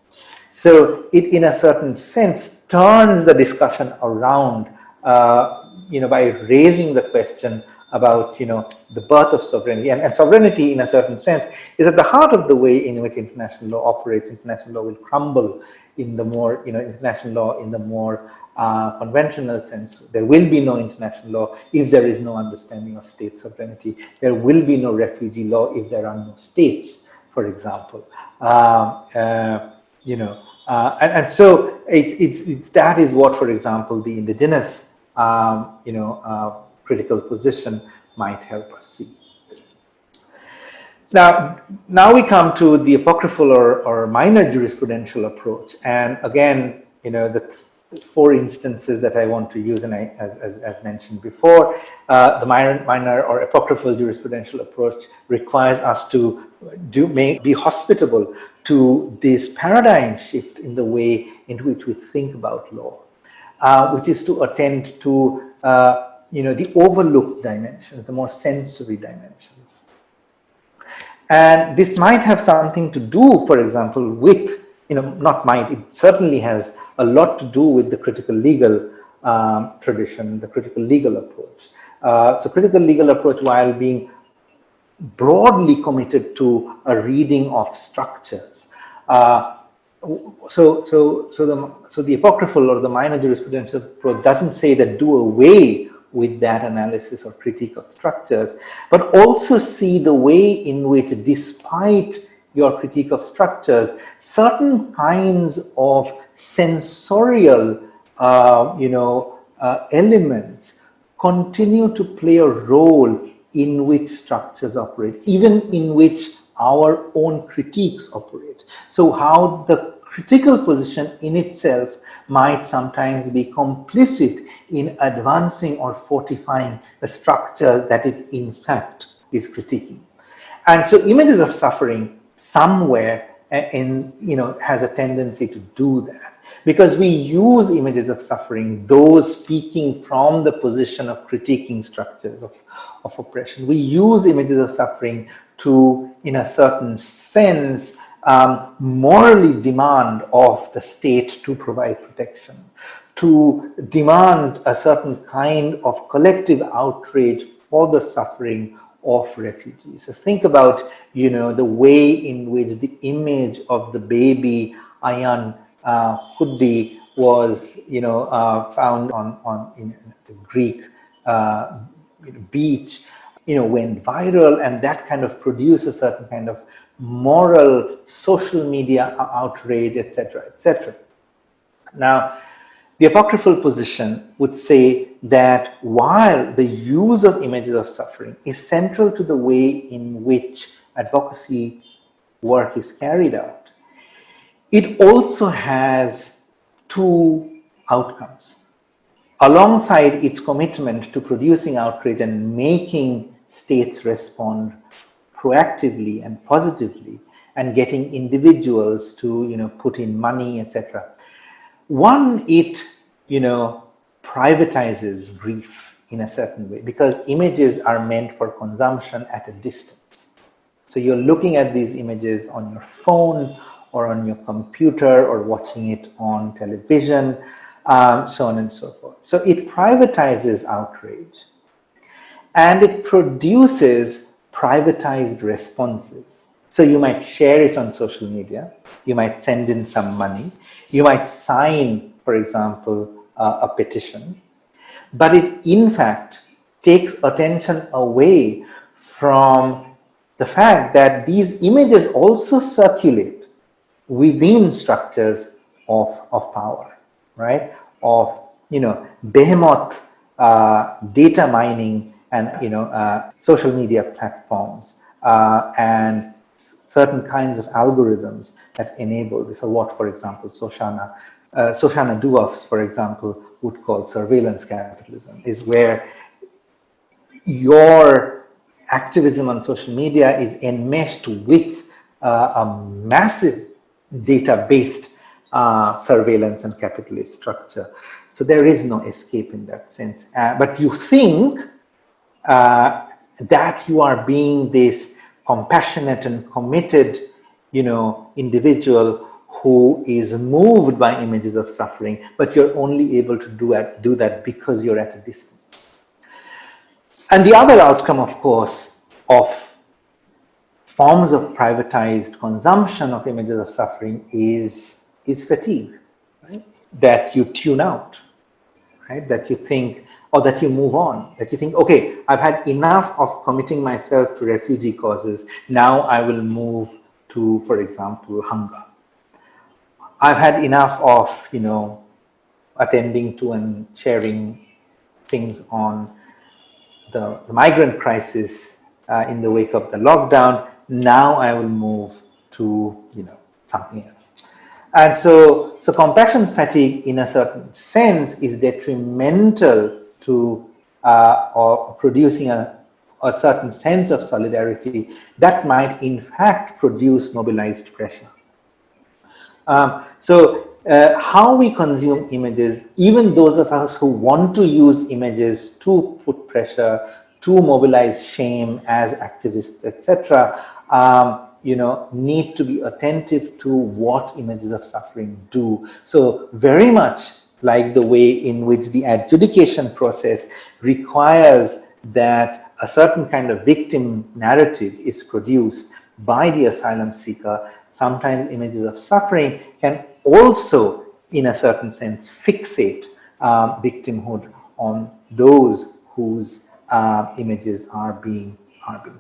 So it, in a certain sense, turns the discussion around, by raising the question about, the birth of sovereignty. And sovereignty, in a certain sense, is at the heart of the way in which international law operates. International law will crumble in the more, international law in the more conventional sense. There will be no international law if there is no understanding of state sovereignty. There will be no refugee law if there are no states, for example. And so it's that is what, for example, the indigenous critical position might help us see. Now we come to the apocryphal or minor jurisprudential approach, and again, the four instances that I want to use, and as mentioned before, the minor or apocryphal jurisprudential approach requires us to be hospitable to this paradigm shift in the way in which we think about law, which is to attend to the overlooked dimensions, the more sensory dimensions. And this might have something to do, for example, with, not might, it certainly has a lot to do with the critical legal tradition, the critical legal approach. So critical legal approach, while being broadly committed to a reading of structures, so the apocryphal or the minor jurisprudential approach doesn't say that do away with that analysis or critique of structures, but also see the way in which, despite your critique of structures, certain kinds of sensorial elements continue to play a role in which structures operate, even in which our own critiques operate. So how the critical position in itself might sometimes be complicit in advancing or fortifying the structures that it in fact is critiquing. And so images of suffering somewhere has a tendency to do that, because we use images of suffering, those speaking from the position of critiquing structures of oppression. We use images of suffering to, in a certain sense, morally demand of the state to provide protection, to demand a certain kind of collective outrage for the suffering of refugees. So think about, the way in which the image of the baby Ayan Kuddi was, found in the Greek beach, went viral, and that kind of produced a certain kind of moral, social media outrage, etc., etc. Now, the apocryphal position would say that while the use of images of suffering is central to the way in which advocacy work is carried out, it also has two outcomes. Alongside its commitment to producing outrage and making states respond proactively and positively, and getting individuals to put in money, etc. One, it privatizes grief in a certain way, because images are meant for consumption at a distance. So you're looking at these images on your phone or on your computer or watching it on television, so on and so forth. So it privatizes outrage, and it produces privatized responses. So you might share it on social media, you might send in some money, you might sign, for example, a petition, but it in fact takes attention away from the fact that these images also circulate within structures of power, right? Of behemoth data mining and social media platforms and certain kinds of algorithms that enable this, or what, for example, Shoshana Duoffs, for example, would call surveillance capitalism, is where your activism on social media is enmeshed with a massive data-based surveillance and capitalist structure. So there is no escape in that sense. But you think that you are being this compassionate and committed, individual who is moved by images of suffering, but you're only able to do that because you're at a distance. And the other outcome, of course, of forms of privatized consumption of images of suffering is fatigue, right? That you tune out, right? That you think, or that you move on, that you think, okay, I've had enough of committing myself to refugee causes. Now I will move to, for example, hunger. I've had enough of, attending to and sharing things on the migrant crisis in the wake of the lockdown. Now I will move to, something else. And so compassion fatigue, in a certain sense, is detrimental to or producing a certain sense of solidarity that might, in fact, produce mobilized pressure. How we consume images, even those of us who want to use images to put pressure, to mobilize shame as activists, etc., need to be attentive to what images of suffering do. So very much like the way in which the adjudication process requires that a certain kind of victim narrative is produced by the asylum seeker, sometimes images of suffering can also, in a certain sense, fixate victimhood on those whose images are being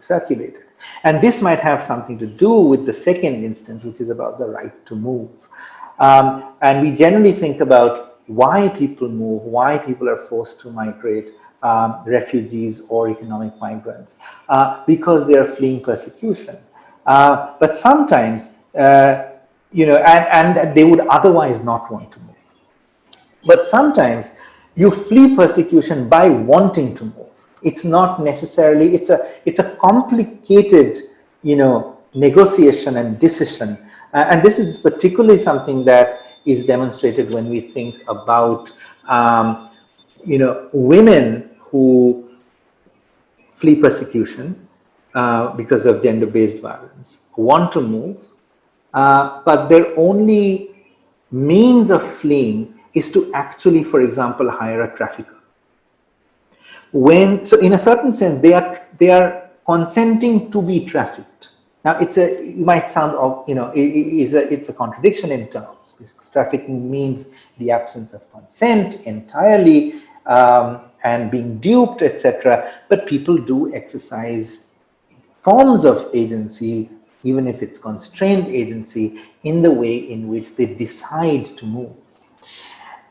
circulated. And this might have something to do with the second instance, which is about the right to move. And we generally think about why people move, why people are forced to migrate, refugees or economic migrants, because they are fleeing persecution. But sometimes, and they would otherwise not want to move. But sometimes you flee persecution by wanting to move. It's not necessarily, it's a complicated, negotiation and decision. And this is particularly something that is demonstrated when we think about, women who flee persecution because of gender-based violence, want to move, but their only means of fleeing is to actually, for example, hire a trafficker. So in a certain sense, they are consenting to be trafficked. Now, it might sound, it's a contradiction in terms, because trafficking means the absence of consent entirely, and being duped, etc. But people do exercise forms of agency, even if it's constrained agency, in the way in which they decide to move.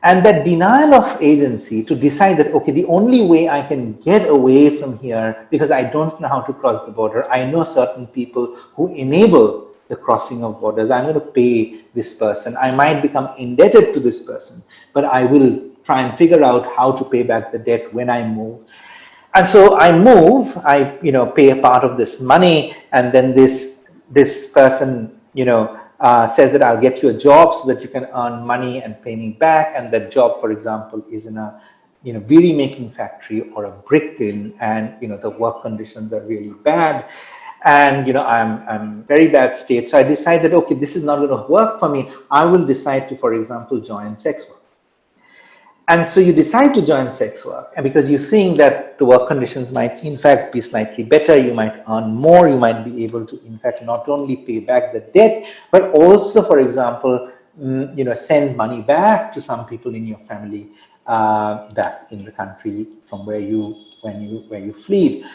And that denial of agency to decide that, okay, the only way I can get away from here, because I don't know how to cross the border, I know certain people who enable the crossing of borders, I'm going to pay this person, I might become indebted to this person, but I will try and figure out how to pay back the debt when I move. And so I move, I pay a part of this money, and then this person says that I'll get you a job so that you can earn money and pay me back. And that job, for example, is in a beery making factory or a brick kiln, and the work conditions are really bad, and I'm very bad state. So I decide that, okay, this is not going to work for me. I will decide to, for example, join sex work. And so you decide to join sex work, and because you think that the work conditions might in fact be slightly better, you might earn more, you might be able to in fact not only pay back the debt, but also, for example, send money back to some people in your family back in the country from where you fled.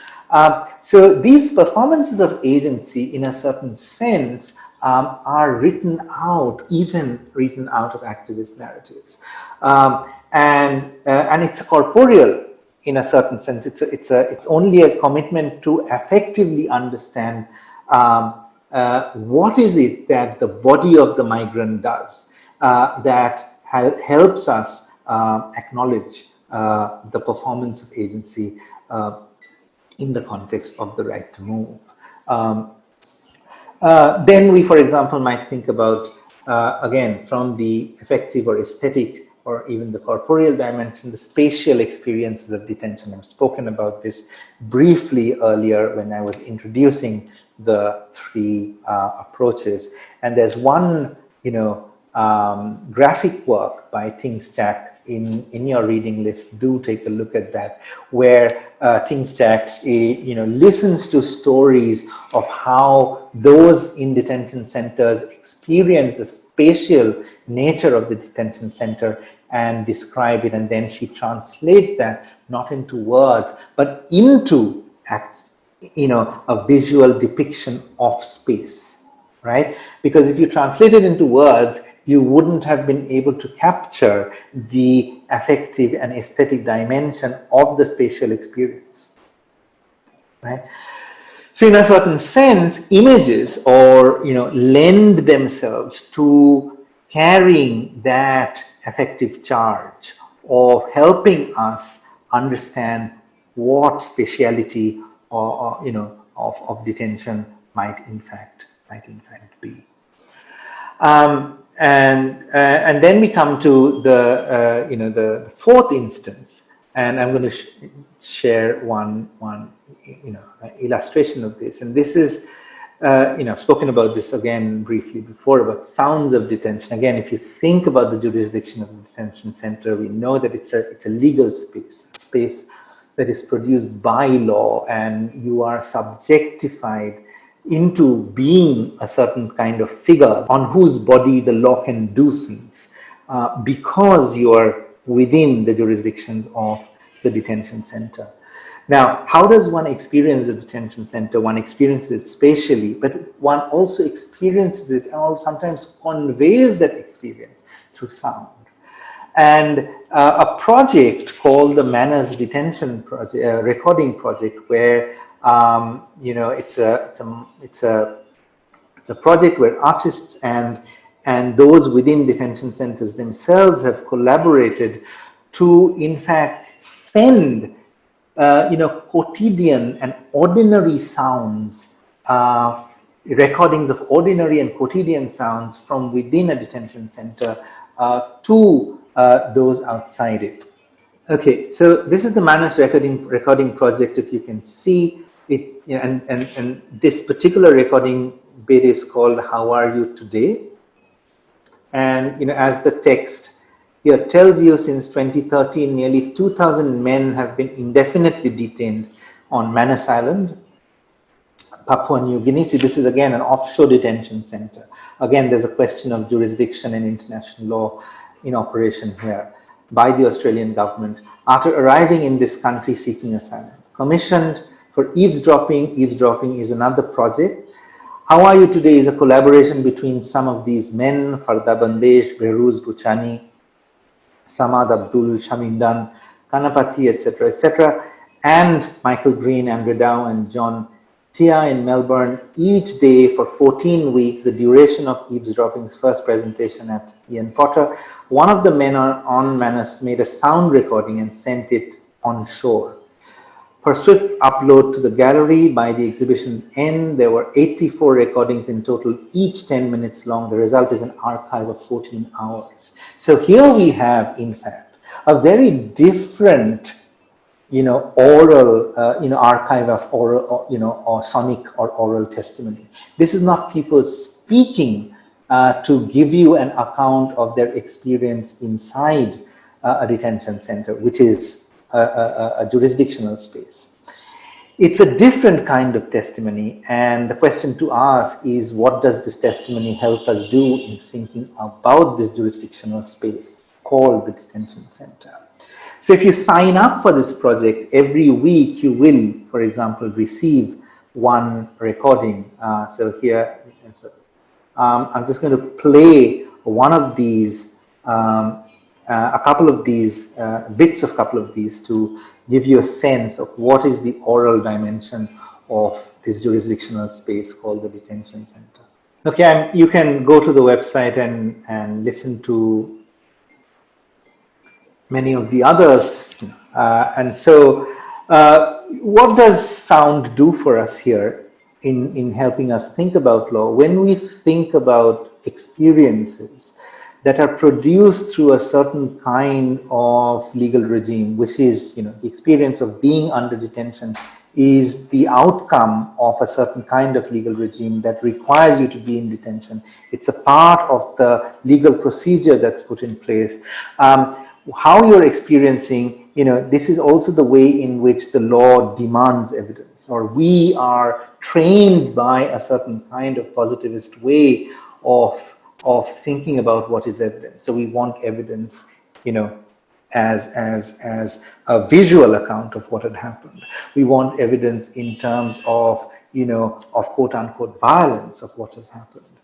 So these performances of agency, in a certain sense, are written out of activist narratives. And it's corporeal in a certain sense. It's only a commitment to effectively understand what is it that the body of the migrant does that helps us acknowledge the performance of agency in the context of the right to move. Then we, for example, might think about, again, from the affective or aesthetic or even the corporeal dimension, the spatial experiences of detention. I've spoken about this briefly earlier when I was introducing the three approaches. And there's one, graphic work by Tingstjack in your reading list. Do take a look at that, where Tingstjack, listens to stories of how those in detention centers experience the spatial nature of the detention center and describe it, and then she translates that not into words but into a visual depiction of space, right? Because if you translate it into words, you wouldn't have been able to capture the affective and aesthetic dimension of the spatial experience, right? So in a certain sense, images lend themselves to carrying that effective charge of helping us understand what spatiality of detention might in fact be. And then we come to the fourth instance, and I'm going to share one illustration of this. And this is I've spoken about this again briefly before about sounds of detention. Again, if you think about the jurisdiction of the detention center, we know that it's a legal space, a space that is produced by law, and you are subjectified into being a certain kind of figure on whose body the law can do things because you are within the jurisdictions of the detention center. Now, how does one experience the detention center? One experiences it spatially, but one also experiences it and sometimes conveys that experience through sound. And a project called the Manners Detention Project, recording project, where it's a project where artists and those within detention centers themselves have collaborated to, in fact, send quotidian and ordinary sounds, recordings of ordinary and quotidian sounds from within a detention center to those outside it. Okay, so this is the Manners recording project. If you can see it, and this particular recording bit is called "How Are You Today?" And as the text here tells you, since 2013, nearly 2,000 men have been indefinitely detained on Manus Island, Papua New Guinea. See, this is again an offshore detention center. Again, there's a question of jurisdiction and international law in operation here by the Australian government after arriving in this country seeking asylum. Commissioned for eavesdropping. Eavesdropping is another project. How Are You Today is a collaboration between some of these men, Farda Bandesh, Behruz Buchani, Samad Abdul, Shamindan, Kanapati, etc., and Michael Green, Andrew Dow, and John Tia in Melbourne, each day for 14 weeks, the duration of Eavesdropping's first presentation at Ian Potter. One of the men on Manus made a sound recording and sent it on shore. For swift upload to the gallery by the exhibition's end, there were 84 recordings in total, each 10 minutes long. The result is an archive of 14 hours. So here we have, in fact, a very different, oral, archive of oral, or sonic or oral testimony. This is not people speaking to give you an account of their experience inside a detention center, which is a jurisdictional space. It's a different kind of testimony, and the question to ask is, what does this testimony help us do in thinking about this jurisdictional space called the detention center? So if you sign up for this project, every week you will, for example, receive one recording. So here, I'm just going to play one of these, a couple of these, bits of couple of these to give you a sense of what is the oral dimension of this jurisdictional space called the detention center. Okay, you can go to the website and listen to many of the others. And so what does sound do for us here in helping us think about law? When we think about experiences that are produced through a certain kind of legal regime, which is, the experience of being under detention is the outcome of a certain kind of legal regime that requires you to be in detention. It's a part of the legal procedure that's put in place. How you're experiencing, this is also the way in which the law demands evidence, or we are trained by a certain kind of positivist way of thinking about what is evidence. So we want evidence, as a visual account of what had happened. We want evidence in terms of, of quote unquote violence of what has happened,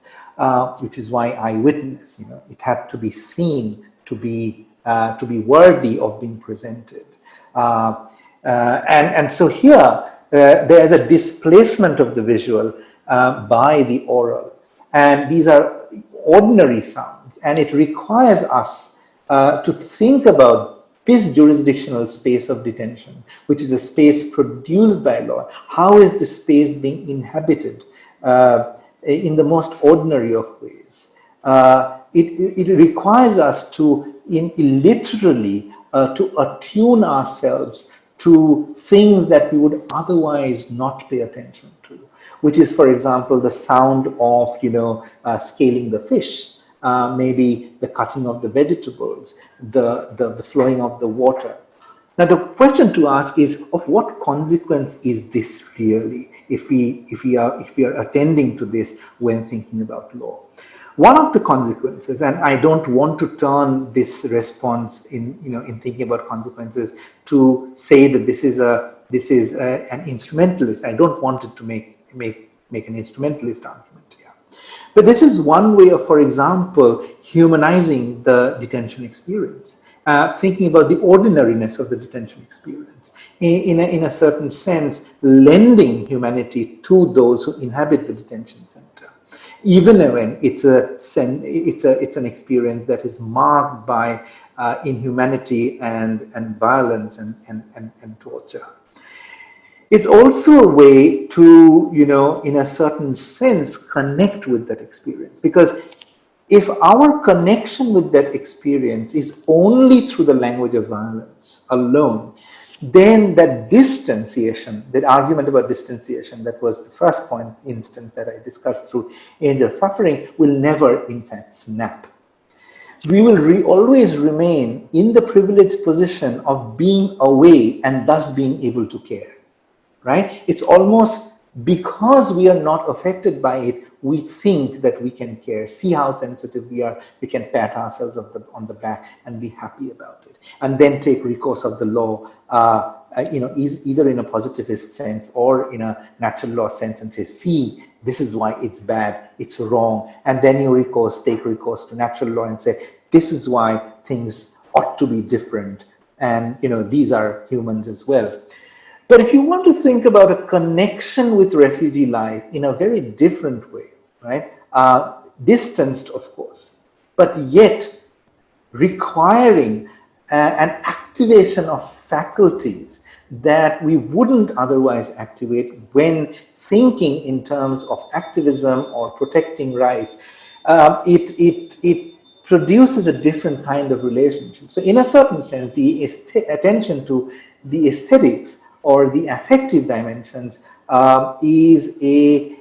which is why eyewitness, it had to be seen to be worthy of being presented. And so here, there's a displacement of the visual by the oral. And these are ordinary sounds. demands, and it requires us to think about this jurisdictional space of detention, which is a space produced by law. How is this space being inhabited in the most ordinary of ways? It requires us to, literally, to attune ourselves to things that we would otherwise not pay attention to, which is, for example, the sound of, scaling the fish, maybe the cutting of the vegetables, the flowing of the water. Now, the question to ask is, of what consequence is this really, if we are attending to this when thinking about law? One of the consequences, and I don't want to turn this response in thinking about consequences to say that this is an instrumentalist. I don't want it to make an instrumentalist argument here. But this is one way of, for example, humanizing the detention experience, thinking about the ordinariness of the detention experience, in a certain sense, lending humanity to those who inhabit the detention center, even when it's an experience that is marked by inhumanity and violence and torture. It's also a way to, in a certain sense, connect with that experience. Because if our connection with that experience is only through the language of violence alone, then that distanciation, that argument about distanciation, that was the first instance that I discussed through Angel Suffering, will never, in fact, snap. We will always remain in the privileged position of being away and thus being able to care. Right? It's almost because we are not affected by it, we think that we can care. See how sensitive we are. We can pat ourselves on the back and be happy about it. And then take recourse of the law, either in a positivist sense or in a natural law sense, and say, see, this is why it's bad, it's wrong. And then you take recourse to natural law and say, this is why things ought to be different. And, these are humans as well. But if you want to think about a connection with refugee life in a very different way, right? Distanced, of course, but yet requiring an activation of faculties that we wouldn't otherwise activate when thinking in terms of activism or protecting rights, it produces a different kind of relationship. So in a certain sense, the attention to the aesthetics or the affective dimensions is a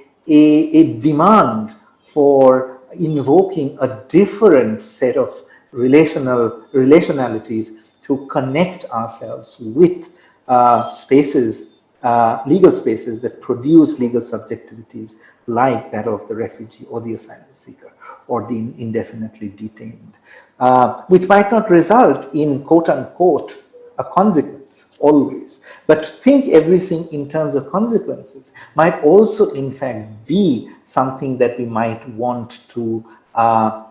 demand for invoking a different set of relationalities to connect ourselves with spaces, legal spaces that produce legal subjectivities like that of the refugee or the asylum seeker or the indefinitely detained, which might not result in, quote unquote, a consequence always, but think everything in terms of consequences might also in fact be something that we might want to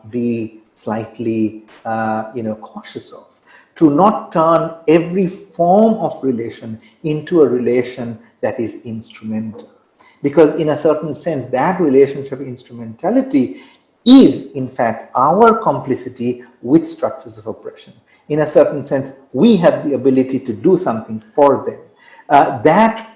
be slightly cautious of, to not turn every form of relation into a relation that is instrumental, because in a certain sense that relationship instrumentality is in fact our complicity with structures of oppression. In a certain sense, we have the ability to do something for them. That,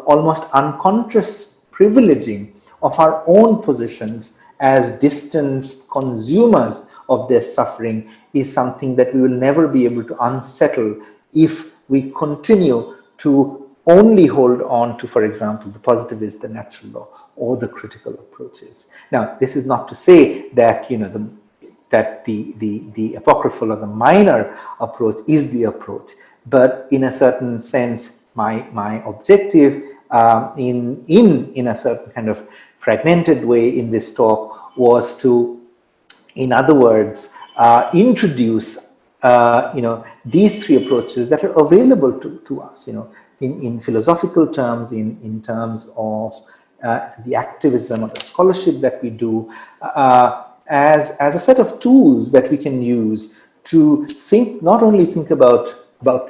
almost unconscious privileging of our own positions as distanced consumers of their suffering is something that we will never be able to unsettle if we continue to only hold on to, for example, the positivist, the natural law, or the critical approaches. Now, this is not to say that, the apocryphal or the minor approach is the approach, but in a certain sense, my objective in a certain kind of fragmented way in this talk was to, in other words, introduce these three approaches that are available to us, in philosophical terms, in terms of the activism or the scholarship that we do, as a set of tools that we can use to not only think about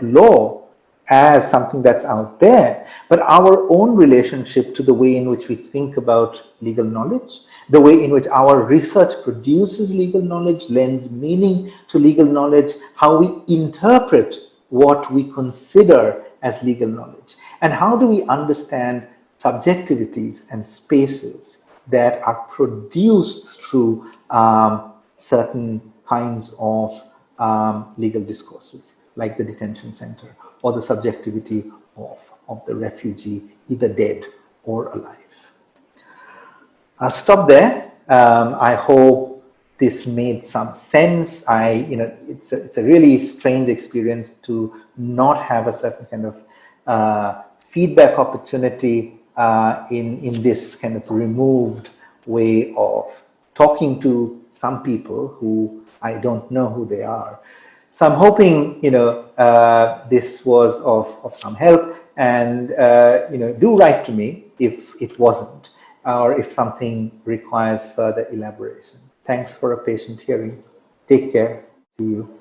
law as something that's out there, but our own relationship to the way in which we think about legal knowledge, the way in which our research produces legal knowledge, lends meaning to legal knowledge, how we interpret what we consider as legal knowledge, and how do we understand subjectivities and spaces that are produced through certain kinds of legal discourses, like the detention center, or the subjectivity of the refugee, either dead or alive. I'll stop there. I hope this made some sense. It's a really strange experience to not have a certain kind of feedback opportunity in this kind of removed way of talking to some people who I don't know who they are. So I'm hoping, this was of some help, and, do write to me if it wasn't, or if something requires further elaboration. Thanks for a patient hearing. Take care. See you.